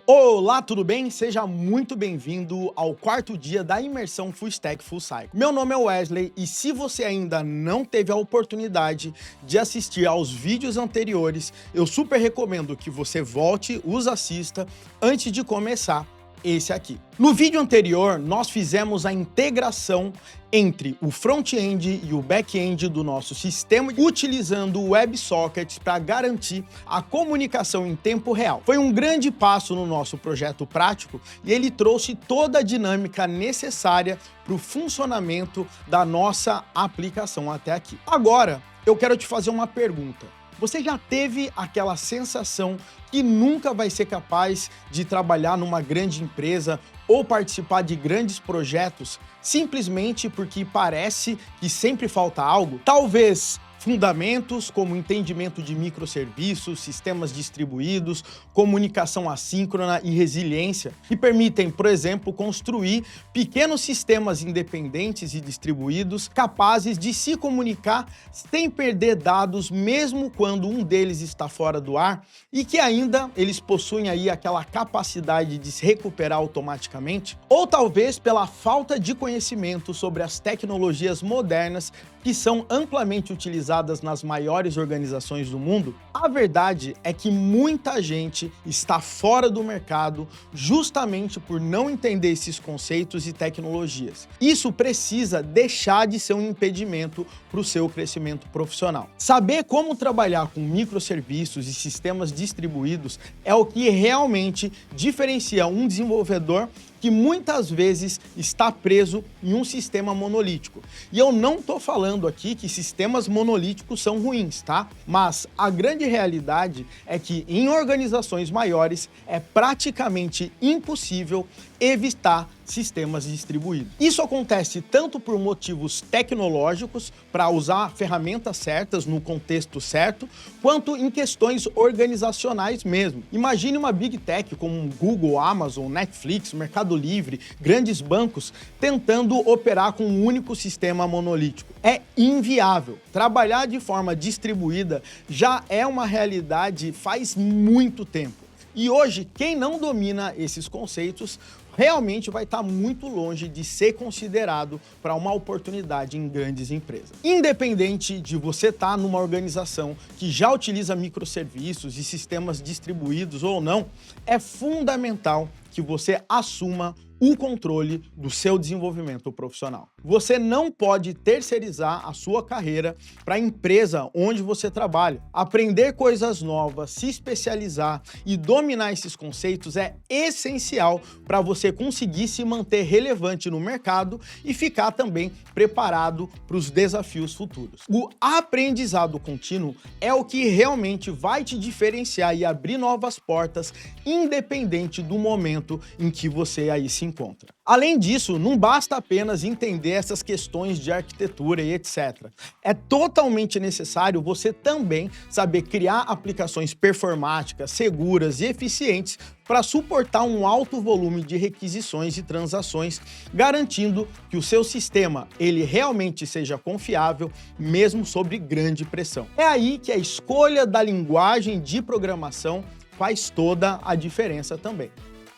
Olá, tudo bem? Seja muito bem-vindo ao quarto dia da imersão Full Stack Full Cycle. Meu nome é Wesley e se você ainda não teve a oportunidade de assistir aos vídeos anteriores, eu super recomendo que você volte, os assista antes de começar esse aqui. No vídeo anterior, nós fizemos a integração entre o front-end e o back-end do nosso sistema, utilizando o WebSockets para garantir a comunicação em tempo real. Foi um grande passo no nosso projeto prático e ele trouxe toda a dinâmica necessária para o funcionamento da nossa aplicação até aqui. Agora, eu quero te fazer uma pergunta. Você já teve aquela sensação que nunca vai ser capaz de trabalhar numa grande empresa ou participar de grandes projetos simplesmente porque parece que sempre falta algo? Talvez fundamentos como entendimento de microserviços, sistemas distribuídos, comunicação assíncrona e resiliência, que permitem, por exemplo, construir pequenos sistemas independentes e distribuídos capazes de se comunicar sem perder dados mesmo quando um deles está fora do ar e que ainda eles possuem aí aquela capacidade de se recuperar automaticamente, ou talvez pela falta de conhecimento sobre as tecnologias modernas que são amplamente utilizadas nas maiores organizações do mundo. A verdade é que muita gente está fora do mercado justamente por não entender esses conceitos e tecnologias. Isso precisa deixar de ser um impedimento para o seu crescimento profissional. Saber como trabalhar com microserviços e sistemas distribuídos é o que realmente diferencia um desenvolvedor que muitas vezes está preso em um sistema monolítico. E eu não estou falando aqui que sistemas monolíticos são ruins, tá? Mas a grande realidade é que em organizações maiores é praticamente impossível evitar sistemas distribuídos. Isso acontece tanto por motivos tecnológicos, para usar ferramentas certas no contexto certo, quanto em questões organizacionais mesmo. Imagine uma Big Tech como Google, Amazon, Netflix, Mercado Livre, grandes bancos, tentando operar com um único sistema monolítico. É inviável. Trabalhar de forma distribuída já é uma realidade faz muito tempo. E hoje, quem não domina esses conceitos realmente vai estar muito longe de ser considerado para uma oportunidade em grandes empresas. Independente de você estar numa organização que já utiliza microserviços e sistemas distribuídos ou não, é fundamental que você assuma o controle do seu desenvolvimento profissional. Você não pode terceirizar a sua carreira para a empresa onde você trabalha. Aprender coisas novas, se especializar e dominar esses conceitos é essencial para você conseguir se manter relevante no mercado e ficar também preparado para os desafios futuros. O aprendizado contínuo é o que realmente vai te diferenciar e abrir novas portas, independente do momento em que você aí se encontra. Além disso, não basta apenas entender essas questões de arquitetura e etc. É totalmente necessário você também saber criar aplicações performáticas, seguras e eficientes para suportar um alto volume de requisições e transações, garantindo que o seu sistema ele realmente seja confiável, mesmo sob grande pressão. É aí que a escolha da linguagem de programação faz toda a diferença também.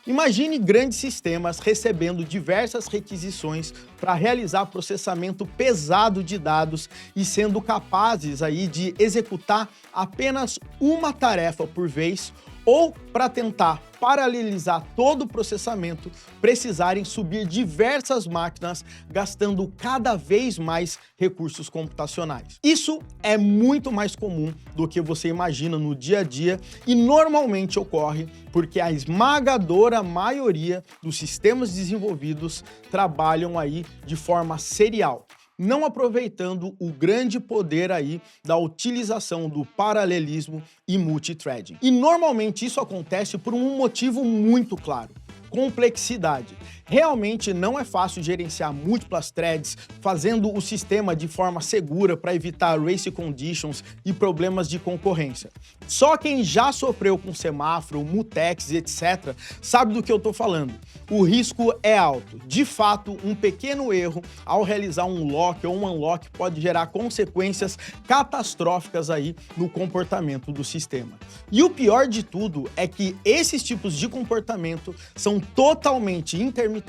Imagine grandes sistemas recebendo diversas requisições para realizar processamento pesado de dados e sendo capazes aí de executar apenas uma tarefa por vez ou para tentar paralelizar todo o processamento, precisarem subir diversas máquinas, gastando cada vez mais recursos computacionais. Isso é muito mais comum do que você imagina no dia a dia e normalmente ocorre porque a esmagadora maioria dos sistemas desenvolvidos trabalham aí de forma serial, não aproveitando o grande poder aí da utilização do paralelismo e multithreading. E normalmente isso acontece por um motivo muito claro. complexidade. Realmente não é fácil gerenciar múltiplas threads, fazendo o sistema de forma segura para evitar race conditions e problemas de concorrência. Só quem já sofreu com semáforo, mutex, etc., sabe do que eu estou falando. O risco é alto. De fato, um pequeno erro ao realizar um lock ou um unlock pode gerar consequências catastróficas aí no comportamento do sistema. E o pior de tudo é que esses tipos de comportamento são totalmente intermitentes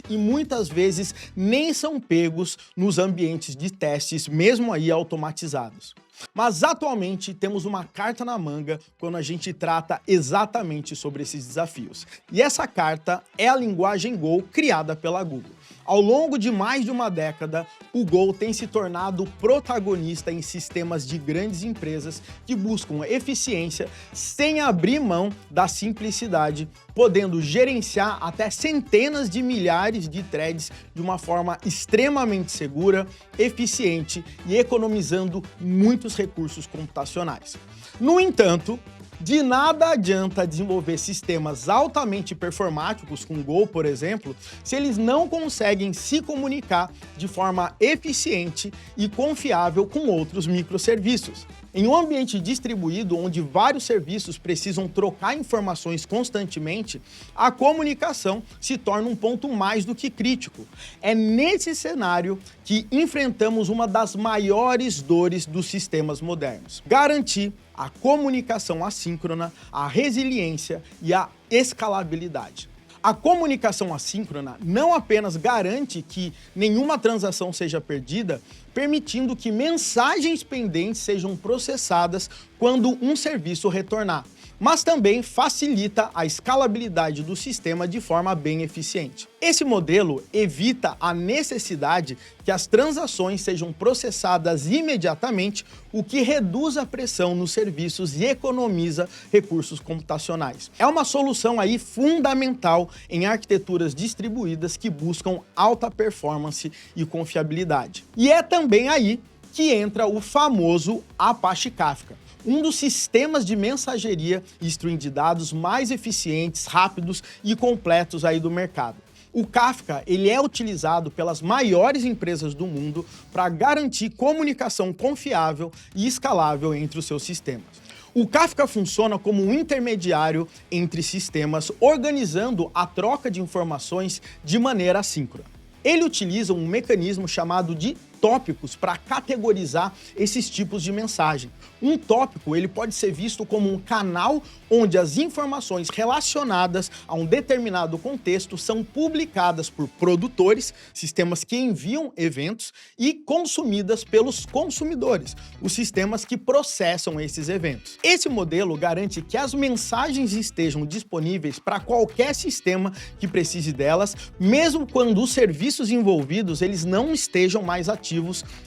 e muitas vezes nem são pegos nos ambientes de testes, mesmo aí automatizados. Mas atualmente temos uma carta na manga quando a gente trata exatamente sobre esses desafios. E essa carta é a linguagem Go criada pela Google. Ao longo de mais de uma década, o Go tem se tornado protagonista em sistemas de grandes empresas que buscam eficiência sem abrir mão da simplicidade, podendo gerenciar até centenas de milhares de threads de uma forma extremamente segura, eficiente e economizando muitos recursos computacionais. No entanto, de nada adianta desenvolver sistemas altamente performáticos com Go, por exemplo, se eles não conseguem se comunicar de forma eficiente e confiável com outros microserviços. Em um ambiente distribuído onde vários serviços precisam trocar informações constantemente, a comunicação se torna um ponto mais do que crítico. É nesse cenário que enfrentamos uma das maiores dores dos sistemas modernos: garantir a comunicação assíncrona, a resiliência e a escalabilidade. A comunicação assíncrona não apenas garante que nenhuma transação seja perdida, permitindo que mensagens pendentes sejam processadas quando um serviço retornar, mas também facilita a escalabilidade do sistema de forma bem eficiente. Esse modelo evita a necessidade que as transações sejam processadas imediatamente, o que reduz a pressão nos serviços e economiza recursos computacionais. É uma solução aí fundamental em arquiteturas distribuídas que buscam alta performance e confiabilidade. E é também aí que entra o famoso Apache Kafka, um dos sistemas de mensageria e stream de dados mais eficientes, rápidos e completos aí do mercado. O Kafka, ele é utilizado pelas maiores empresas do mundo para garantir comunicação confiável e escalável entre os seus sistemas. O Kafka funciona como um intermediário entre sistemas, organizando a troca de informações de maneira assíncrona. Ele utiliza um mecanismo chamado de tópicos para categorizar esses tipos de mensagem. Um tópico ele pode ser visto como um canal onde as informações relacionadas a um determinado contexto são publicadas por produtores, sistemas que enviam eventos, e consumidas pelos consumidores, os sistemas que processam esses eventos. Esse modelo garante que as mensagens estejam disponíveis para qualquer sistema que precise delas, mesmo quando os serviços envolvidos eles não estejam mais ativos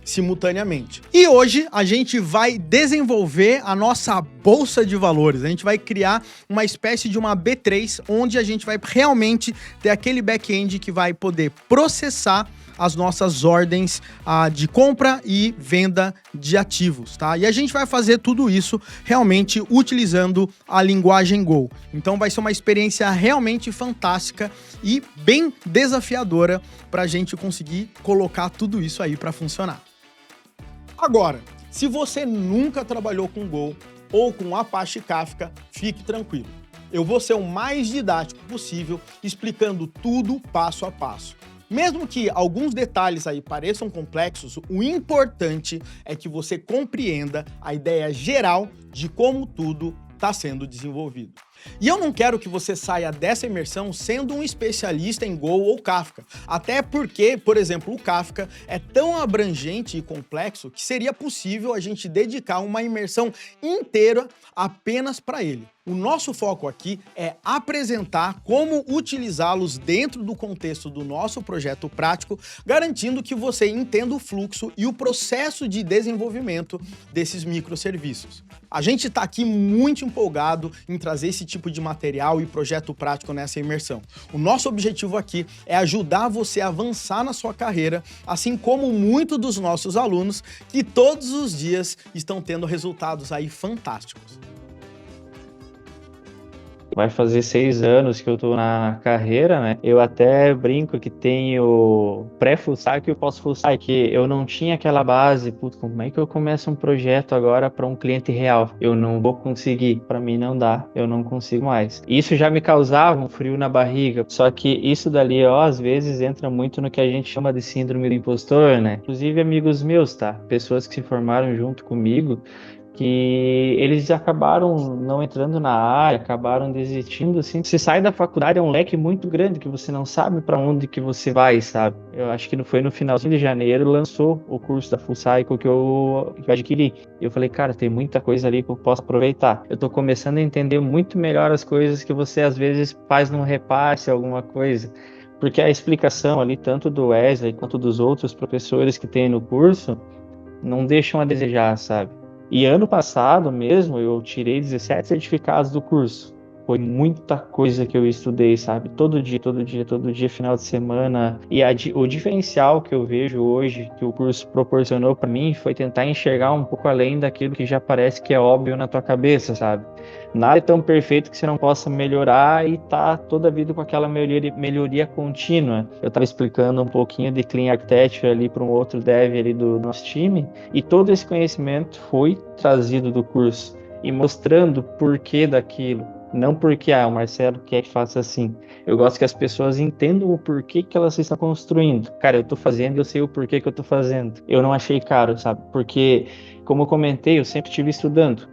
simultaneamente. E hoje a gente vai desenvolver a nossa bolsa de valores. A gente vai criar uma espécie de uma B3, onde a gente vai realmente ter aquele back-end que vai poder processar as nossas ordens de compra e venda de ativos, tá? E a gente vai fazer tudo isso realmente utilizando a linguagem Go. Então vai ser uma experiência realmente fantástica e bem desafiadora para a gente conseguir colocar tudo isso aí para funcionar. Agora, se você nunca trabalhou com Go ou com Apache Kafka, fique tranquilo. Eu vou ser o mais didático possível, explicando tudo passo a passo. Mesmo que alguns detalhes aí pareçam complexos, o importante é que você compreenda a ideia geral de como tudo está sendo desenvolvido. E eu não quero que você saia dessa imersão sendo um especialista em Go ou Kafka, até porque, por exemplo, o Kafka é tão abrangente e complexo que seria possível a gente dedicar uma imersão inteira apenas para ele. O nosso foco aqui é apresentar como utilizá-los dentro do contexto do nosso projeto prático, garantindo que você entenda o fluxo e o processo de desenvolvimento desses microserviços. A gente está aqui muito empolgado em trazer esse tipo de material e projeto prático nessa imersão. O nosso objetivo aqui é ajudar você a avançar na sua carreira, assim como muitos dos nossos alunos que todos os dias estão tendo resultados aí fantásticos. Vai fazer 6 anos que eu tô na carreira, né? Eu até brinco que tenho pré-full stack e o pós-full stack, que eu não tinha aquela base, putz, como é que eu começo um projeto agora para um cliente real? Eu não vou conseguir, para mim não dá, eu não consigo mais. Isso já me causava um frio na barriga, só que isso dali, ó, às vezes entra muito no que a gente chama de síndrome do impostor, né? Inclusive amigos meus, tá? Pessoas que se formaram junto comigo, que eles acabaram não entrando na área, acabaram desistindo, assim. Você sai da faculdade, é um leque muito grande que você não sabe para onde que você vai, sabe? Eu acho que foi no finalzinho de janeiro, lançou o curso da Full Cycle que eu adquiri. Eu falei, cara, tem muita coisa ali que eu posso aproveitar. Eu tô começando a entender muito melhor as coisas que você às vezes faz num repasse, alguma coisa. Porque a explicação ali, tanto do Wesley quanto dos outros professores que tem no curso, não deixam a desejar, sabe? E ano passado mesmo eu tirei 17 certificados do curso. Foi muita coisa que eu estudei, sabe? Todo dia, todo dia, todo dia, final de semana. E o diferencial que eu vejo hoje, que o curso proporcionou para mim, foi tentar enxergar um pouco além daquilo que já parece que é óbvio na tua cabeça, sabe? Nada é tão perfeito que você não possa melhorar e tá toda a vida com aquela melhoria contínua. Eu estava explicando um pouquinho de Clean Architecture ali para um outro dev ali do nosso time, e todo esse conhecimento foi trazido do curso e mostrando o porquê daquilo. Não porque, o Marcelo quer que faça assim. Eu gosto que as pessoas entendam o porquê que elas estão construindo. Cara, eu tô fazendo, eu sei o porquê que eu tô fazendo. Eu não achei caro, sabe? Porque, como eu comentei, eu sempre estive estudando.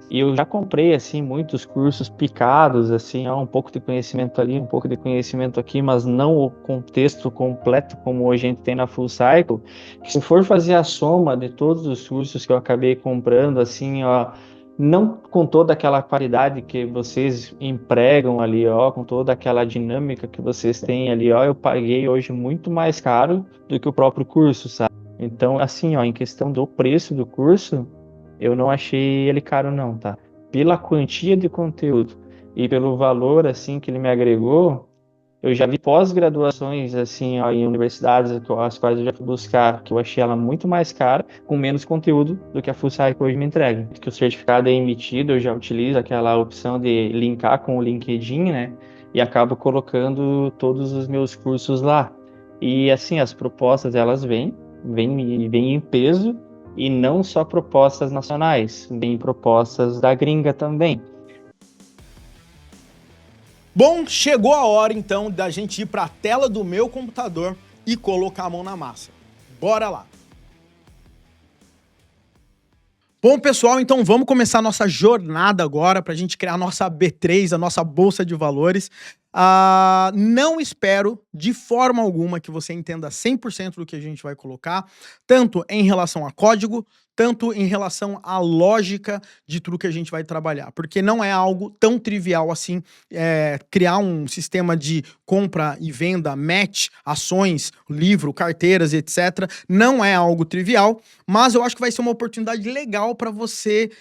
E eu já comprei, assim, muitos cursos picados, assim, um pouco de conhecimento ali, um pouco de conhecimento aqui, mas não o contexto completo como hoje a gente tem na Full Cycle. Que se for fazer a soma de todos os cursos que eu acabei comprando, assim, ó, não com toda aquela qualidade que vocês empregam ali, ó, com toda aquela dinâmica que vocês têm ali, ó, eu paguei hoje muito mais caro do que o próprio curso, sabe? Então, assim, ó, em questão do preço do curso, eu não achei ele caro não, tá? Pela quantia de conteúdo e pelo valor, assim, que ele me agregou, eu já vi pós-graduações, assim, ó, em universidades as quais eu já fui buscar, que eu achei ela muito mais cara, com menos conteúdo do que a Full Cycle hoje me entrega. Que o certificado é emitido, eu já utilizo aquela opção de linkar com o LinkedIn, né? E acabo colocando todos os meus cursos lá. E, assim, as propostas, elas vêm em peso, e não só propostas nacionais, vêm propostas da gringa também. Bom, chegou a hora então da gente ir para a tela do meu computador e colocar a mão na massa. Bora lá! Bom, pessoal, então vamos começar a nossa jornada agora para a gente criar a nossa B3, a nossa bolsa de valores. Não espero de forma alguma que você entenda 100% do que a gente vai colocar, tanto em relação a código, tanto em relação à lógica de tudo que a gente vai trabalhar, porque não é algo tão trivial assim, criar um sistema de compra e venda, match, ações, livro, carteiras, etc. Não é algo trivial, mas eu acho que vai ser uma oportunidade legal para você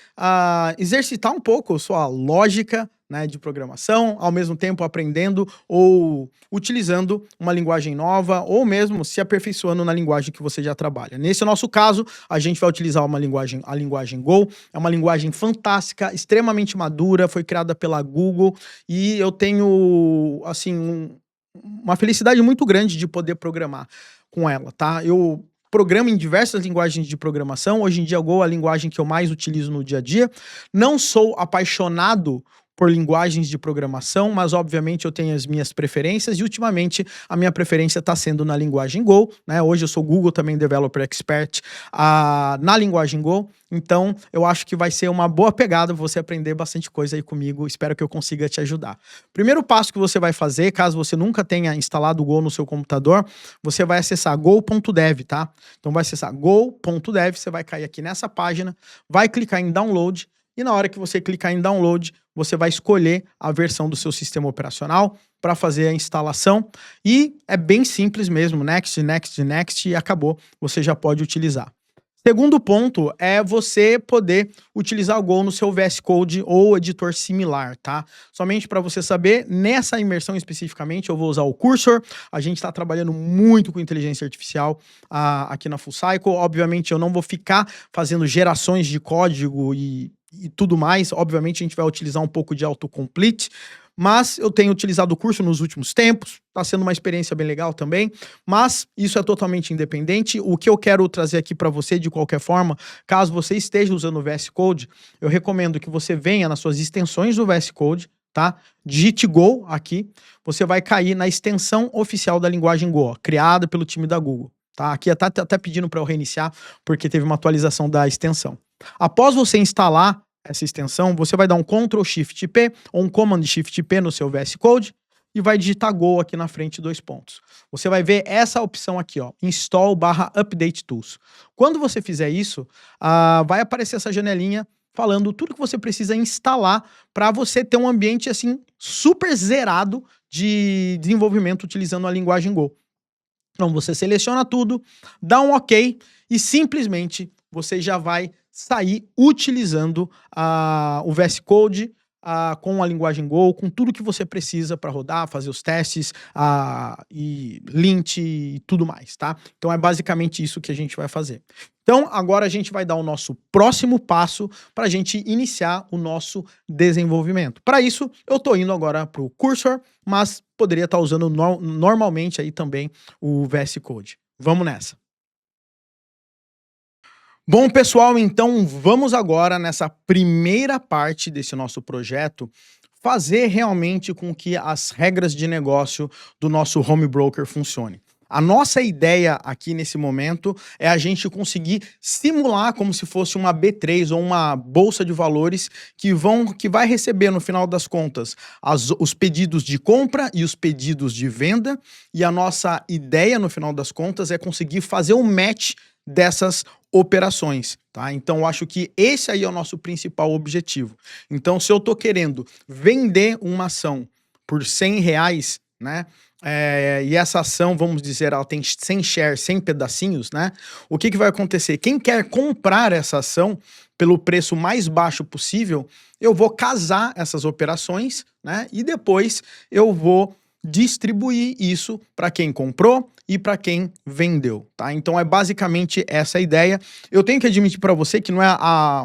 exercitar um pouco a sua lógica, né, de programação, ao mesmo tempo aprendendo ou utilizando uma linguagem nova, ou mesmo se aperfeiçoando na linguagem que você já trabalha. Nesse nosso caso, a gente vai utilizar a linguagem Go. É uma linguagem fantástica, extremamente madura, foi criada pela Google, e eu tenho, assim, uma felicidade muito grande de poder programar com ela, tá? Eu programo em diversas linguagens de programação. Hoje em dia, Go é a linguagem que eu mais utilizo no dia a dia. Não sou apaixonado por linguagens de programação, mas obviamente eu tenho as minhas preferências, e ultimamente a minha preferência está sendo na linguagem Go, né? Hoje eu sou Google também Developer Expert na linguagem Go, então eu acho que vai ser uma boa pegada você aprender bastante coisa aí comigo. Espero que eu consiga te ajudar. Primeiro passo que você vai fazer, caso você nunca tenha instalado o Go no seu computador, você vai acessar go.dev, tá? Então vai acessar go.dev, você vai cair aqui nessa página, vai clicar em download, e na hora que você clicar em download, você vai escolher a versão do seu sistema operacional para fazer a instalação, e é bem simples mesmo, next, next, next, e acabou, você já pode utilizar. Segundo ponto é você poder utilizar o Go no seu VS Code ou editor similar, tá? Somente para você saber, nessa imersão especificamente, eu vou usar o Cursor. A gente está trabalhando muito com inteligência artificial aqui na Full Cycle. Obviamente, eu não vou ficar fazendo gerações de código e e tudo mais. Obviamente a gente vai utilizar um pouco de autocomplete, mas eu tenho utilizado o curso nos últimos tempos, está sendo uma experiência bem legal também, mas isso é totalmente independente. O que eu quero trazer aqui para você, de qualquer forma, caso você esteja usando o VS Code, eu recomendo que você venha nas suas extensões do VS Code, tá? Digite Go aqui, você vai cair na extensão oficial da linguagem Go, ó, criada pelo time da Google, tá? Aqui tá até pedindo para eu reiniciar, porque teve uma atualização da extensão. Após você instalar essa extensão, você vai dar um Ctrl Shift P ou um Command Shift P no seu VS Code e vai digitar Go aqui na frente, 2 pontos. Você vai ver essa opção aqui, ó, Install/Update Tools. Quando você fizer isso, vai aparecer essa janelinha falando tudo que você precisa instalar para você ter um ambiente assim super zerado de desenvolvimento utilizando a linguagem Go. Então você seleciona tudo, dá um OK e simplesmente você já vai sair utilizando o VS Code com a linguagem Go, com tudo que você precisa para rodar, fazer os testes, e lint e tudo mais, tá? Então é basicamente isso que a gente vai fazer. Então agora a gente vai dar o nosso próximo passo para a gente iniciar o nosso desenvolvimento. Para isso, eu estou indo agora para o Cursor, mas poderia estar usando normalmente aí também o VS Code. Vamos nessa. Bom, pessoal, então vamos agora nessa primeira parte desse nosso projeto fazer realmente com que as regras de negócio do nosso home broker funcionem. A nossa ideia aqui nesse momento é a gente conseguir simular como se fosse uma B3 ou uma bolsa de valores que vai receber no final das contas os pedidos de compra e os pedidos de venda, e a nossa ideia no final das contas é conseguir fazer um match dessas operações, tá? Então eu acho que esse aí é o nosso principal objetivo. Então se eu tô querendo vender uma ação por R$100, né? E essa ação, vamos dizer, ela tem 100 shares, 100 pedacinhos, né? O que vai acontecer? Quem quer comprar essa ação pelo preço mais baixo possível, eu vou casar essas operações, né? E depois eu vou distribuir isso para quem comprou e para quem vendeu, tá? Então é basicamente essa a ideia. Eu tenho que admitir para você que não é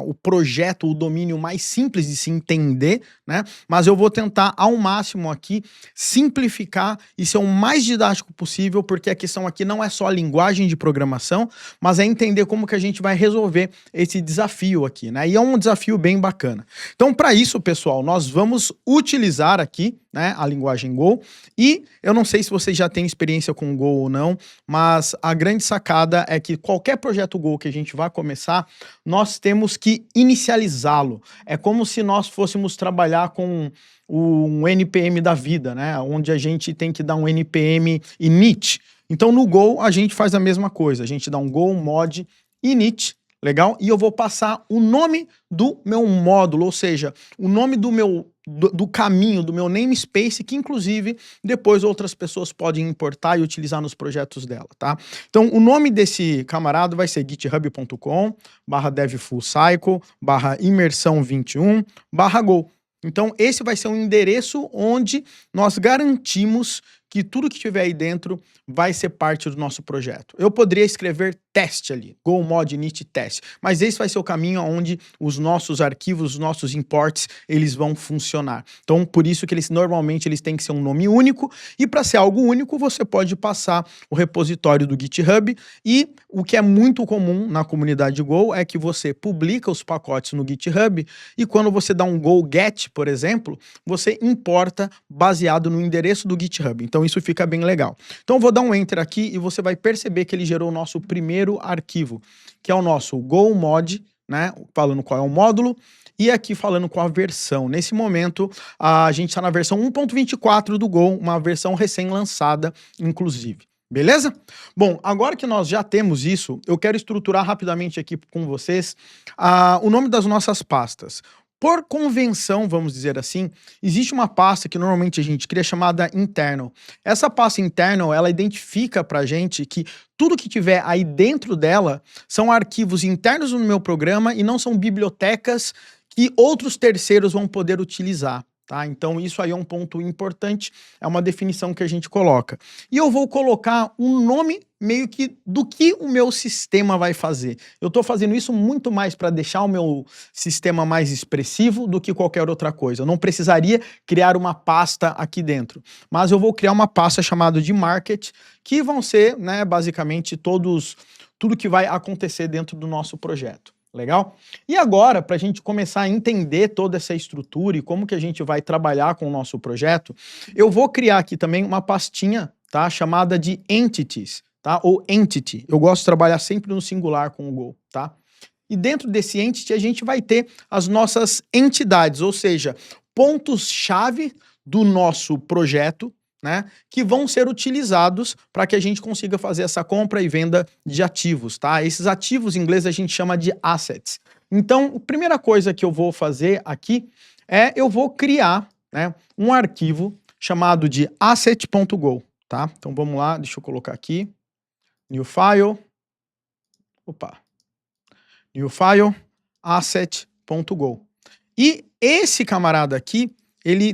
o projeto, o domínio mais simples de se entender, né? Mas eu vou tentar ao máximo aqui simplificar e ser o mais didático possível, porque a questão aqui não é só a linguagem de programação, mas é entender como que a gente vai resolver esse desafio aqui, né? E é um desafio bem bacana. Então, para isso, pessoal, nós vamos utilizar aqui, né, a linguagem Go, e eu não sei se vocês já têm experiência com Go ou não, mas a grande sacada é que qualquer projeto Go que a gente vai começar, nós temos que inicializá-lo. É como se nós fôssemos trabalhar com um NPM da vida, né, onde a gente tem que dar um NPM init. Então no Go a gente faz a mesma coisa, a gente dá um Go mod init, legal? E eu vou passar o nome do meu módulo, ou seja, o nome do caminho, do meu namespace, que inclusive depois outras pessoas podem importar e utilizar nos projetos dela, tá? Então o nome desse camarada vai ser github.com/devfullcycle/imersão21/go. Então esse vai ser um endereço onde nós garantimos que tudo que tiver aí dentro vai ser parte do nosso projeto. Eu poderia escrever teste ali, go mod init test, mas esse vai ser o caminho onde os nossos arquivos, os nossos imports, eles vão funcionar. Então, por isso que normalmente eles têm que ser um nome único, e para ser algo único, você pode passar o repositório do GitHub, e o que é muito comum na comunidade Go é que você publica os pacotes no GitHub, e quando você dá um go get, por exemplo, você importa baseado no endereço do GitHub. Então, isso fica bem legal. Então, eu vou dar um enter aqui e você vai perceber que ele gerou o nosso primeiro arquivo, que é o nosso Go mod, né? Falando qual é o módulo, e aqui falando qual a versão. Nesse momento, a gente está na versão 1.24 do Go, uma versão recém-lançada, inclusive. Beleza? Bom, agora que nós já temos isso, eu quero estruturar rapidamente aqui com vocês o nome das nossas pastas. Por convenção, vamos dizer assim, existe uma pasta que normalmente a gente cria chamada internal. Essa pasta internal, ela identifica pra gente que tudo que tiver aí dentro dela são arquivos internos do meu programa e não são bibliotecas que outros terceiros vão poder utilizar. Tá? Então isso aí é um ponto importante, é uma definição que a gente coloca. E eu vou colocar um nome meio que do que o meu sistema vai fazer. Eu estou fazendo isso muito mais para deixar o meu sistema mais expressivo do que qualquer outra coisa. Eu não precisaria criar uma pasta aqui dentro, mas eu vou criar uma pasta chamada de Market, que vão ser, né, basicamente tudo que vai acontecer dentro do nosso projeto. Legal? E agora, para a gente começar a entender toda essa estrutura e como que a gente vai trabalhar com o nosso projeto, eu vou criar aqui também uma pastinha, tá, chamada de Entities, tá, ou Entity. Eu gosto de trabalhar sempre no singular com o Go, tá? E dentro desse Entity a gente vai ter as nossas entidades, ou seja, pontos-chave do nosso projeto, né, que vão ser utilizados para que a gente consiga fazer essa compra e venda de ativos, tá? Esses ativos em inglês a gente chama de assets. Então, a primeira coisa que eu vou fazer aqui é eu vou criar, né, um arquivo chamado de asset.go, tá? Então vamos lá, deixa eu colocar aqui, new file, new file, asset.go. E esse camarada aqui,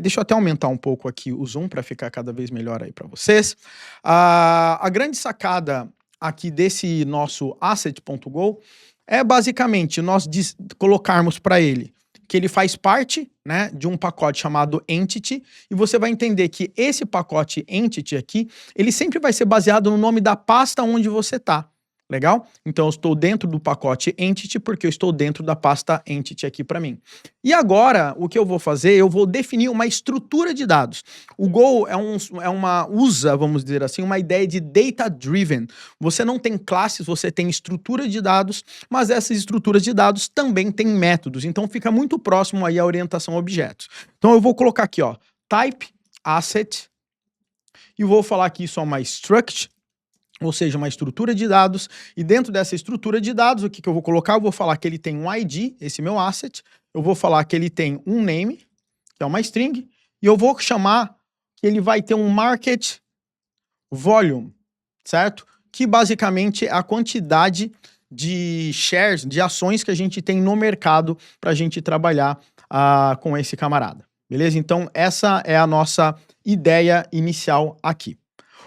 deixa eu até aumentar um pouco aqui o zoom para ficar cada vez melhor aí para vocês. A grande sacada aqui desse nosso asset.go é basicamente nós colocarmos para ele que ele faz parte, né, de um pacote chamado Entity, e você vai entender que esse pacote Entity aqui, ele sempre vai ser baseado no nome da pasta onde você está. Legal? Então eu estou dentro do pacote Entity porque eu estou dentro da pasta Entity aqui para mim. E agora, o que eu vou fazer? Eu vou definir uma estrutura de dados. O Go usa, vamos dizer assim, uma ideia de data-driven. Você não tem classes, você tem estrutura de dados, mas essas estruturas de dados também têm métodos. Então fica muito próximo aí à orientação a objetos. Então eu vou colocar aqui, ó, type asset, e vou falar que isso é uma struct, ou seja, uma estrutura de dados, e dentro dessa estrutura de dados, o que eu vou colocar? Eu vou falar que ele tem um ID, esse meu asset, eu vou falar que ele tem um name, que é uma string, e eu vou chamar que ele vai ter um market volume, certo? Que basicamente é a quantidade de shares, de ações que a gente tem no mercado para a gente trabalhar com esse camarada, beleza? Então essa é a nossa ideia inicial aqui.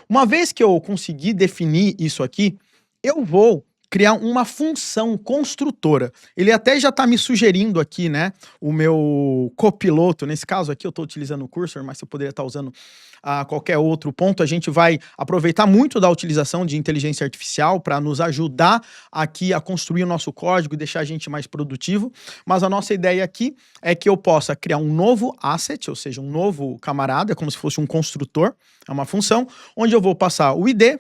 Uma vez que eu conseguir definir isso aqui, eu vou criar uma função construtora. Ele até já está me sugerindo aqui, né, o meu copiloto, nesse caso aqui eu estou utilizando o cursor, mas eu poderia estar usando qualquer outro ponto. A gente vai aproveitar muito da utilização de inteligência artificial para nos ajudar aqui a construir o nosso código e deixar a gente mais produtivo, mas a nossa ideia aqui é que eu possa criar um novo asset, ou seja, um novo camarada, como se fosse um construtor, é uma função, onde eu vou passar o ID,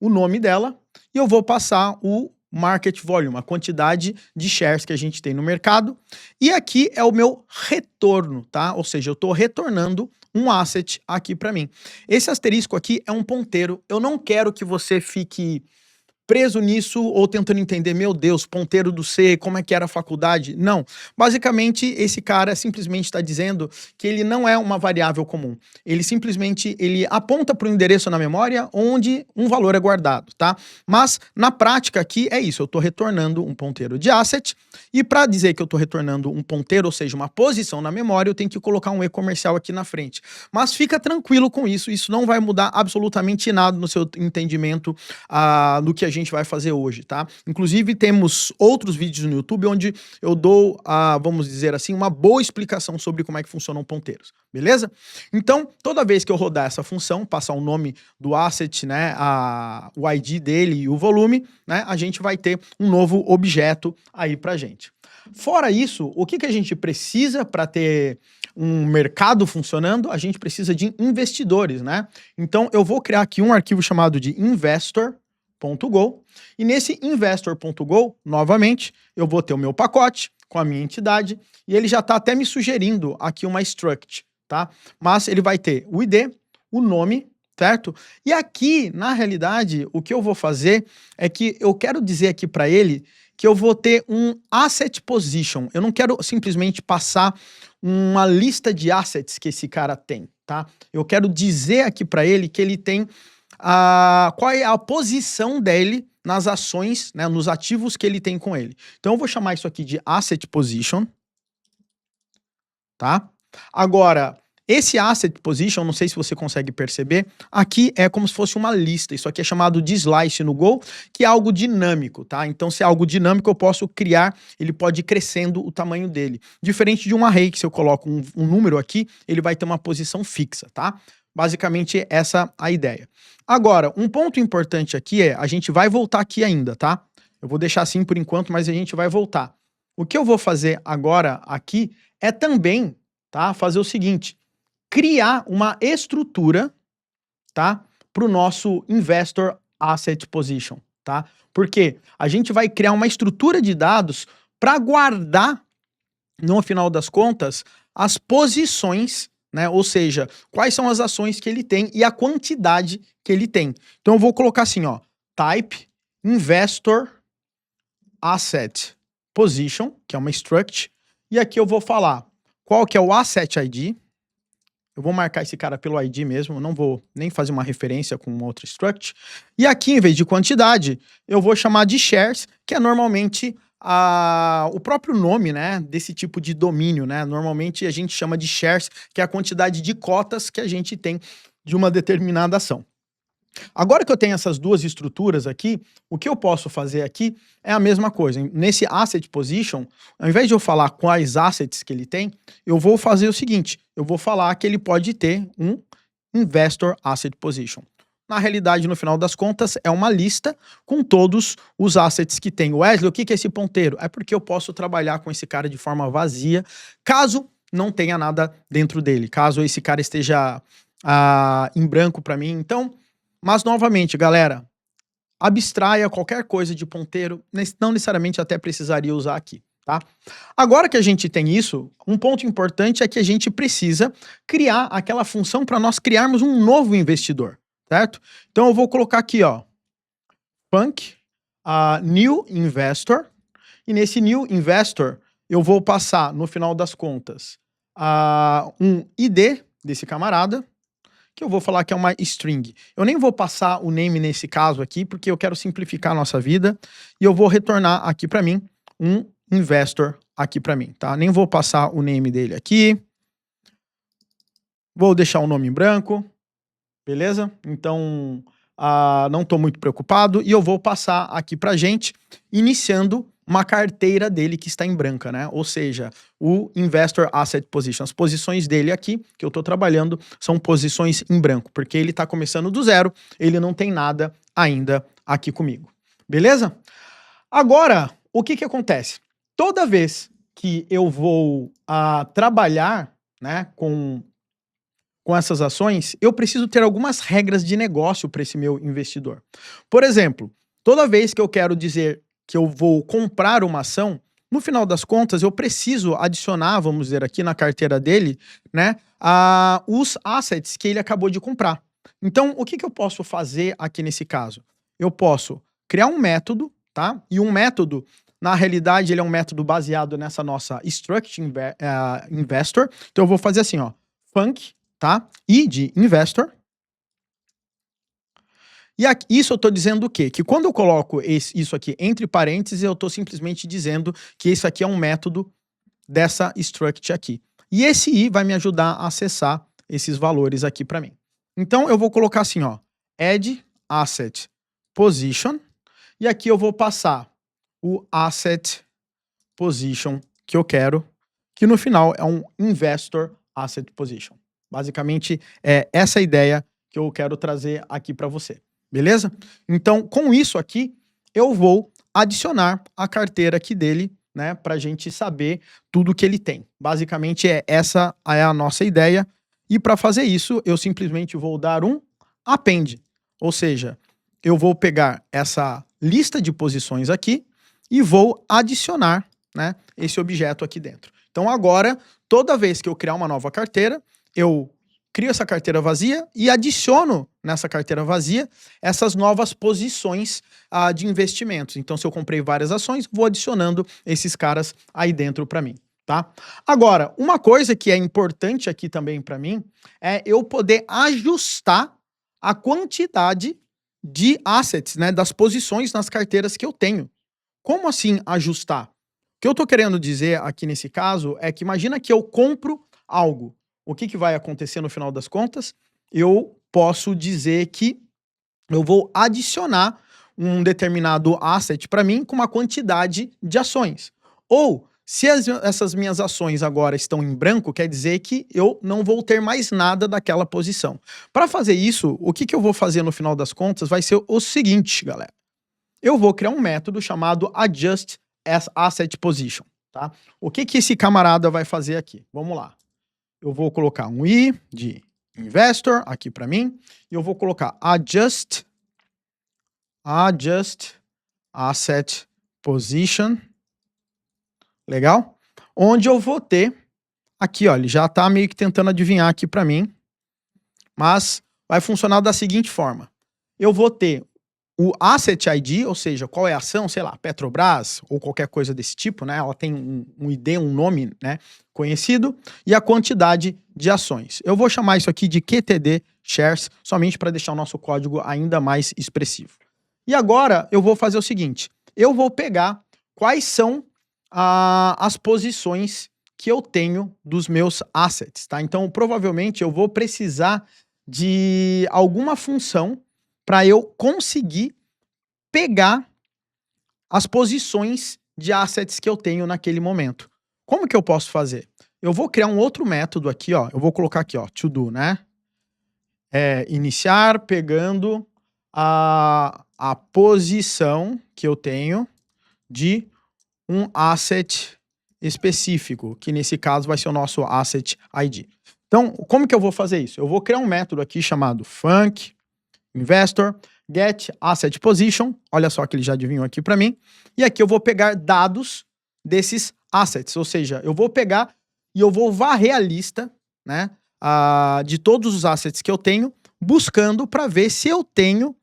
o nome dela, e eu vou passar o market volume, a quantidade de shares que a gente tem no mercado. E aqui é o meu retorno, tá? Ou seja, eu estou retornando um asset aqui para mim. Esse asterisco aqui é um ponteiro. Eu não quero que você fique preso nisso ou tentando entender, meu Deus, ponteiro do C, como é que era a faculdade? Não. Basicamente, esse cara simplesmente está dizendo que ele não é uma variável comum. Ele simplesmente aponta para o endereço na memória onde um valor é guardado, tá? Mas, na prática aqui, é isso. Eu estou retornando um ponteiro de asset e para dizer que eu estou retornando um ponteiro, ou seja, uma posição na memória, eu tenho que colocar um e-comercial aqui na frente. Mas fica tranquilo com isso. Isso não vai mudar absolutamente nada no seu entendimento do que a gente vai fazer hoje, tá? Inclusive, temos outros vídeos no YouTube onde eu dou, vamos dizer assim, uma boa explicação sobre como é que funcionam ponteiros, beleza? Então, toda vez que eu rodar essa função, passar o nome do asset, né, o ID dele e o volume, né, a gente vai ter um novo objeto aí pra gente. Fora isso, o que a gente precisa para ter um mercado funcionando? A gente precisa de investidores, né? Então, eu vou criar aqui um arquivo chamado de investor.go, e nesse investor.go, novamente, eu vou ter o meu pacote com a minha entidade, e ele já está até me sugerindo aqui uma struct, tá? Mas ele vai ter o ID, o nome, certo? E aqui, na realidade, o que eu vou fazer é que eu quero dizer aqui para ele que eu vou ter um asset position. Eu não quero simplesmente passar uma lista de assets que esse cara tem, tá? Eu quero dizer aqui para ele que ele tem qual é a posição dele nas ações, né, nos ativos que ele tem com ele. Então eu vou chamar isso aqui de asset position, tá? Agora, Esse asset position, não sei se você consegue perceber, aqui é como se fosse uma lista. Isso aqui é chamado de slice no Go, que é algo dinâmico, tá? Então, se é algo dinâmico, eu posso criar, ele pode ir crescendo o tamanho dele. Diferente de um array, que se eu coloco um número aqui, ele vai ter uma posição fixa, tá? Basicamente, essa a ideia. Agora, um ponto importante aqui a gente vai voltar aqui ainda, tá? Eu vou deixar assim por enquanto, mas a gente vai voltar. O que eu vou fazer agora aqui é também, tá? Fazer o seguinte, criar uma estrutura, tá? Para o nosso Investor Asset Position, tá? Porque a gente vai criar uma estrutura de dados para guardar, no final das contas, as posições, né? Ou seja, quais são as ações que ele tem e a quantidade que ele tem. Então eu vou colocar assim, ó, type Investor Asset Position, que é uma struct, e aqui eu vou falar qual que é o Asset ID. Eu vou marcar esse cara pelo ID mesmo, não vou nem fazer uma referência com uma outra struct. E aqui, em vez de quantidade, eu vou chamar de shares, que é normalmente o próprio nome, né, desse tipo de domínio, né? Normalmente a gente chama de shares, que é a quantidade de cotas que a gente tem de uma determinada ação. Agora que eu tenho essas duas estruturas aqui, o que eu posso fazer aqui é a mesma coisa. Nesse Asset Position, ao invés de eu falar quais assets que ele tem, eu vou fazer o seguinte, eu vou falar que ele pode ter um Investor Asset Position. Na realidade, no final das contas, é uma lista com todos os assets que tem. Wesley, o que é esse ponteiro? É porque eu posso trabalhar com esse cara de forma vazia, caso não tenha nada dentro dele, caso esse cara esteja em branco para mim. Então, mas, novamente, galera, abstraia qualquer coisa de ponteiro, não necessariamente até precisaria usar aqui, tá? Agora que a gente tem isso, um ponto importante é que a gente precisa criar aquela função para nós criarmos um novo investidor, certo? Então eu vou colocar aqui, ó, func, new investor, e nesse new investor eu vou passar, no final das contas, um ID desse camarada, que eu vou falar que é uma string. Eu nem vou passar o name nesse caso aqui, porque eu quero simplificar a nossa vida, e eu vou retornar aqui para mim um investor aqui para mim, tá? Nem vou passar o name dele aqui. Vou deixar o nome em branco, beleza? Então, não estou muito preocupado, e eu vou passar aqui pra gente, iniciando uma carteira dele que está em branca, né? Ou seja, o Investor Asset Position. As posições dele aqui, que eu estou trabalhando, são posições em branco, porque ele está começando do zero, ele não tem nada ainda aqui comigo. Beleza? Agora, o que acontece? Toda vez que eu vou trabalhar, né, com essas ações, eu preciso ter algumas regras de negócio para esse meu investidor. Por exemplo, toda vez que eu quero dizer que eu vou comprar uma ação, no final das contas, eu preciso adicionar, vamos dizer aqui na carteira dele, né, os assets que ele acabou de comprar. Então, o que eu posso fazer aqui nesse caso? Eu posso criar um método, tá? E um método, na realidade, ele é um método baseado nessa nossa struct investor. Então, eu vou fazer assim, ó, func, tá? I de investor. E aqui, isso eu estou dizendo o quê? Que quando eu coloco isso aqui entre parênteses, eu estou simplesmente dizendo que isso aqui é um método dessa struct aqui. E esse i vai me ajudar a acessar esses valores aqui para mim. Então eu vou colocar assim, ó, add asset position, e aqui eu vou passar o asset position que eu quero, que no final é um investor asset position. Basicamente é essa ideia que eu quero trazer aqui para você. Beleza? Então, com isso aqui, eu vou adicionar a carteira aqui dele, né, pra gente saber tudo que ele tem. Basicamente, essa é a nossa ideia. E para fazer isso, eu simplesmente vou dar um append. Ou seja, eu vou pegar essa lista de posições aqui e vou adicionar, né, esse objeto aqui dentro. Então, agora, toda vez que eu criar uma nova carteira, eu crio essa carteira vazia e adiciono nessa carteira vazia essas novas posições de investimentos. Então, se eu comprei várias ações, vou adicionando esses caras aí dentro para mim, tá? Agora, uma coisa que é importante aqui também para mim é eu poder ajustar a quantidade de assets, né, das posições nas carteiras que eu tenho. Como assim ajustar? O que eu tô querendo dizer aqui nesse caso é que imagina que eu compro algo. o que vai acontecer no final das contas? Eu posso dizer que eu vou adicionar um determinado asset para mim com uma quantidade de ações. Ou, se essas minhas ações agora estão em branco, quer dizer que eu não vou ter mais nada daquela posição. Para fazer isso, o que eu vou fazer no final das contas vai ser o seguinte, galera. Eu vou criar um método chamado Adjust as Asset Position, tá? O que esse camarada vai fazer aqui? Vamos lá. Eu vou colocar um I de Investor aqui para mim, e eu vou colocar Adjust Asset Position, legal? Onde eu vou ter, aqui ó, ele já tá meio que tentando adivinhar aqui para mim, mas vai funcionar da seguinte forma. Eu vou ter o Asset ID, ou seja, qual é a ação, sei lá, Petrobras ou qualquer coisa desse tipo, né? Ela tem um ID, um nome, né, conhecido, e a quantidade de ações. Eu vou chamar isso aqui de QTD Shares, somente para deixar o nosso código ainda mais expressivo. E agora eu vou fazer o seguinte, eu vou pegar quais são as posições que eu tenho dos meus assets, tá? Então, provavelmente eu vou precisar de alguma função para eu conseguir pegar as posições de assets que eu tenho naquele momento. Como que eu posso fazer? Eu vou criar um outro método aqui, ó. Eu vou colocar aqui, ó, to do, né? Iniciar pegando a posição que eu tenho de um asset específico, que nesse caso vai ser o nosso asset ID. Então, como que eu vou fazer isso? Eu vou criar um método aqui chamado func investor get asset position. Olha só que ele já adivinhou aqui para mim. E aqui eu vou pegar dados desses assets, ou seja, eu vou pegar e eu vou varrer a lista, né, de todos os assets que eu tenho, buscando para ver se eu tenho